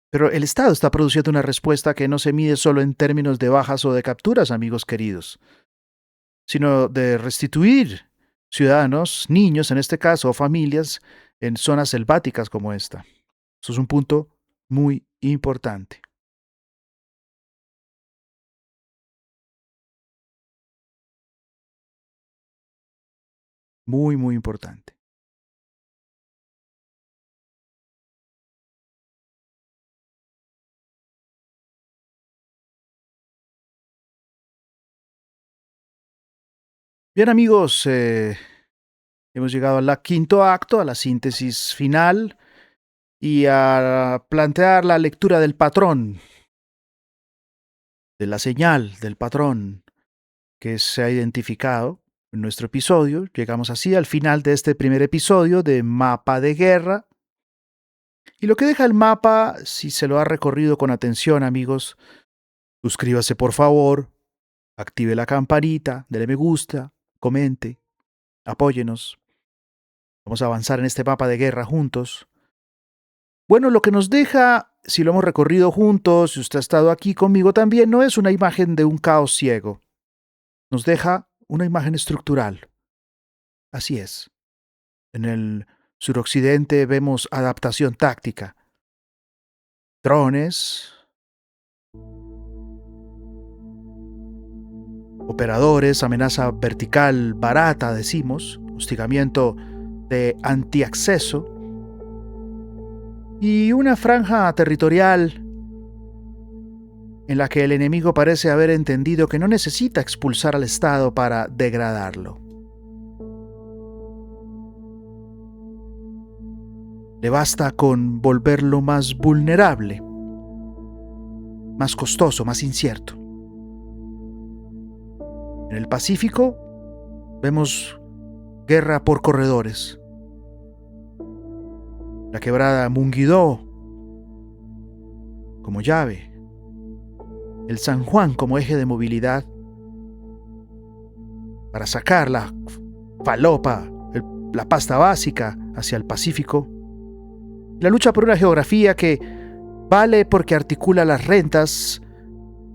Pero el Estado está produciendo una respuesta que no se mide solo en términos de bajas o de capturas, amigos queridos, sino de restituir ciudadanos, niños en este caso, o familias en zonas selváticas como esta. Eso es un punto muy importante. Muy, muy importante. Bien, amigos, hemos llegado al quinto acto, a la síntesis final y a plantear la lectura del patrón, de la señal del patrón que se ha identificado en nuestro episodio. Llegamos así al final de este primer episodio de Mapa de Guerra. Y lo que deja el mapa, si se lo ha recorrido con atención, amigos, suscríbase por favor, active la campanita, dele me gusta, comente, apóyenos. Vamos a avanzar en este mapa de guerra juntos. Bueno, lo que nos deja, si lo hemos recorrido juntos, si usted ha estado aquí conmigo también, no es una imagen de un caos ciego. Nos deja una imagen estructural. Así es. En el suroccidente vemos adaptación táctica. Drones, operadores, amenaza vertical barata, decimos, hostigamiento de antiacceso y una franja territorial en la que el enemigo parece haber entendido que no necesita expulsar al Estado para degradarlo. Le basta con volverlo más vulnerable, más costoso, más incierto. En el Pacífico vemos guerra por corredores. La quebrada Munguidó como llave. El San Juan como eje de movilidad para sacar la falopa, la pasta básica hacia el Pacífico. La lucha por una geografía que vale porque articula las rentas,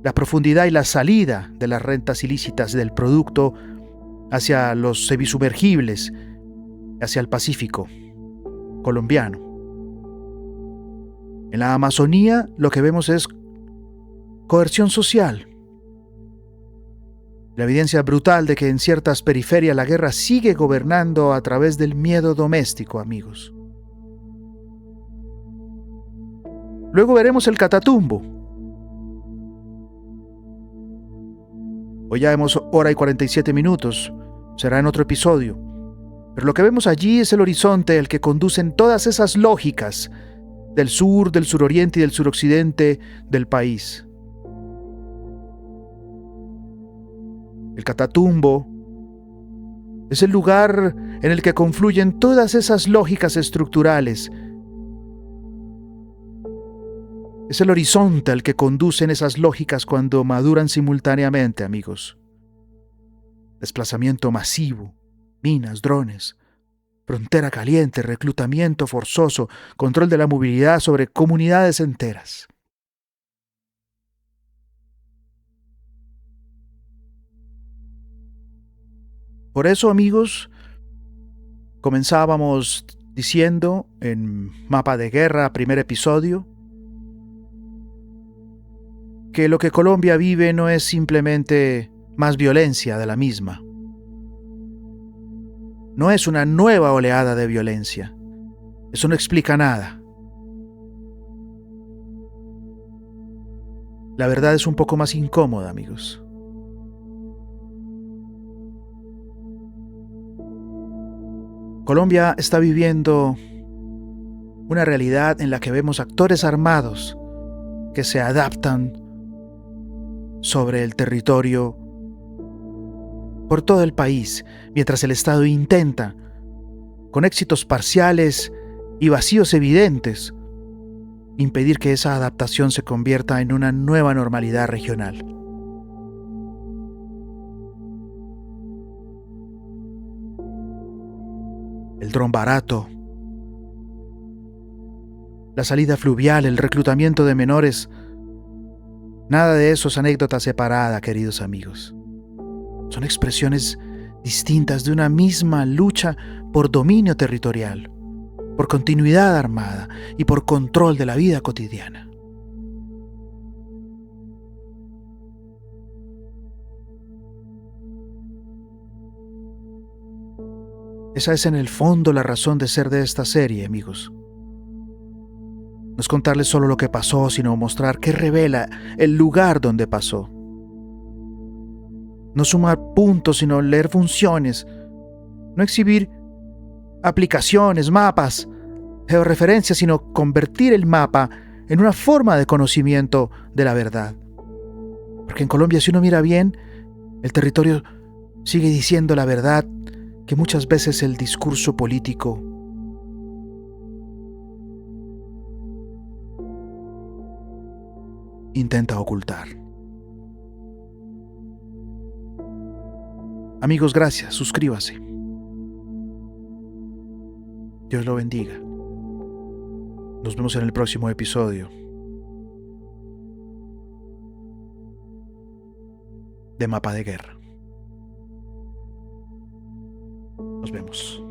la profundidad y la salida de las rentas ilícitas del producto hacia los semisumergibles, hacia el Pacífico colombiano. En la Amazonía lo que vemos es coerción social. La evidencia brutal de que en ciertas periferias la guerra sigue gobernando a través del miedo doméstico, amigos. Luego veremos el Catatumbo. Hoy ya hemos hora y 47 minutos. Será en otro episodio. Pero lo que vemos allí es el horizonte el que conducen todas esas lógicas del sur, del suroriente y del suroccidente del país. El Catatumbo es el lugar en el que confluyen todas esas lógicas estructurales Es el horizonte al que conducen esas lógicas cuando maduran simultáneamente, amigos. Desplazamiento masivo, minas, drones, frontera caliente, reclutamiento forzoso, control de la movilidad sobre comunidades enteras. Por eso, amigos, comenzábamos diciendo en Mapa de Guerra, primer episodio, que lo que Colombia vive no es simplemente más violencia de la misma. No es una nueva oleada de violencia. Eso no explica nada. La verdad es un poco más incómoda, amigos. Colombia está viviendo una realidad en la que vemos actores armados que se adaptan sobre el territorio por todo el país, mientras el Estado intenta, con éxitos parciales y vacíos evidentes, impedir que esa adaptación se convierta en una nueva normalidad regional. El dron barato, la salida fluvial, el reclutamiento de menores, nada de eso es anécdota separada, queridos amigos. Son expresiones distintas de una misma lucha por dominio territorial, por continuidad armada y por control de la vida cotidiana. Esa es en el fondo la razón de ser de esta serie, amigos. No es contarles solo lo que pasó, sino mostrar qué revela el lugar donde pasó. No sumar puntos, sino leer funciones. No exhibir aplicaciones, mapas, georreferencias, sino convertir el mapa en una forma de conocimiento de la verdad. Porque en Colombia, si uno mira bien, el territorio sigue diciendo la verdad que muchas veces el discurso político intenta ocultar. Amigos, gracias, suscríbase. Dios lo bendiga. Nos vemos en el próximo episodio de Mapa de Guerra. Nos vemos.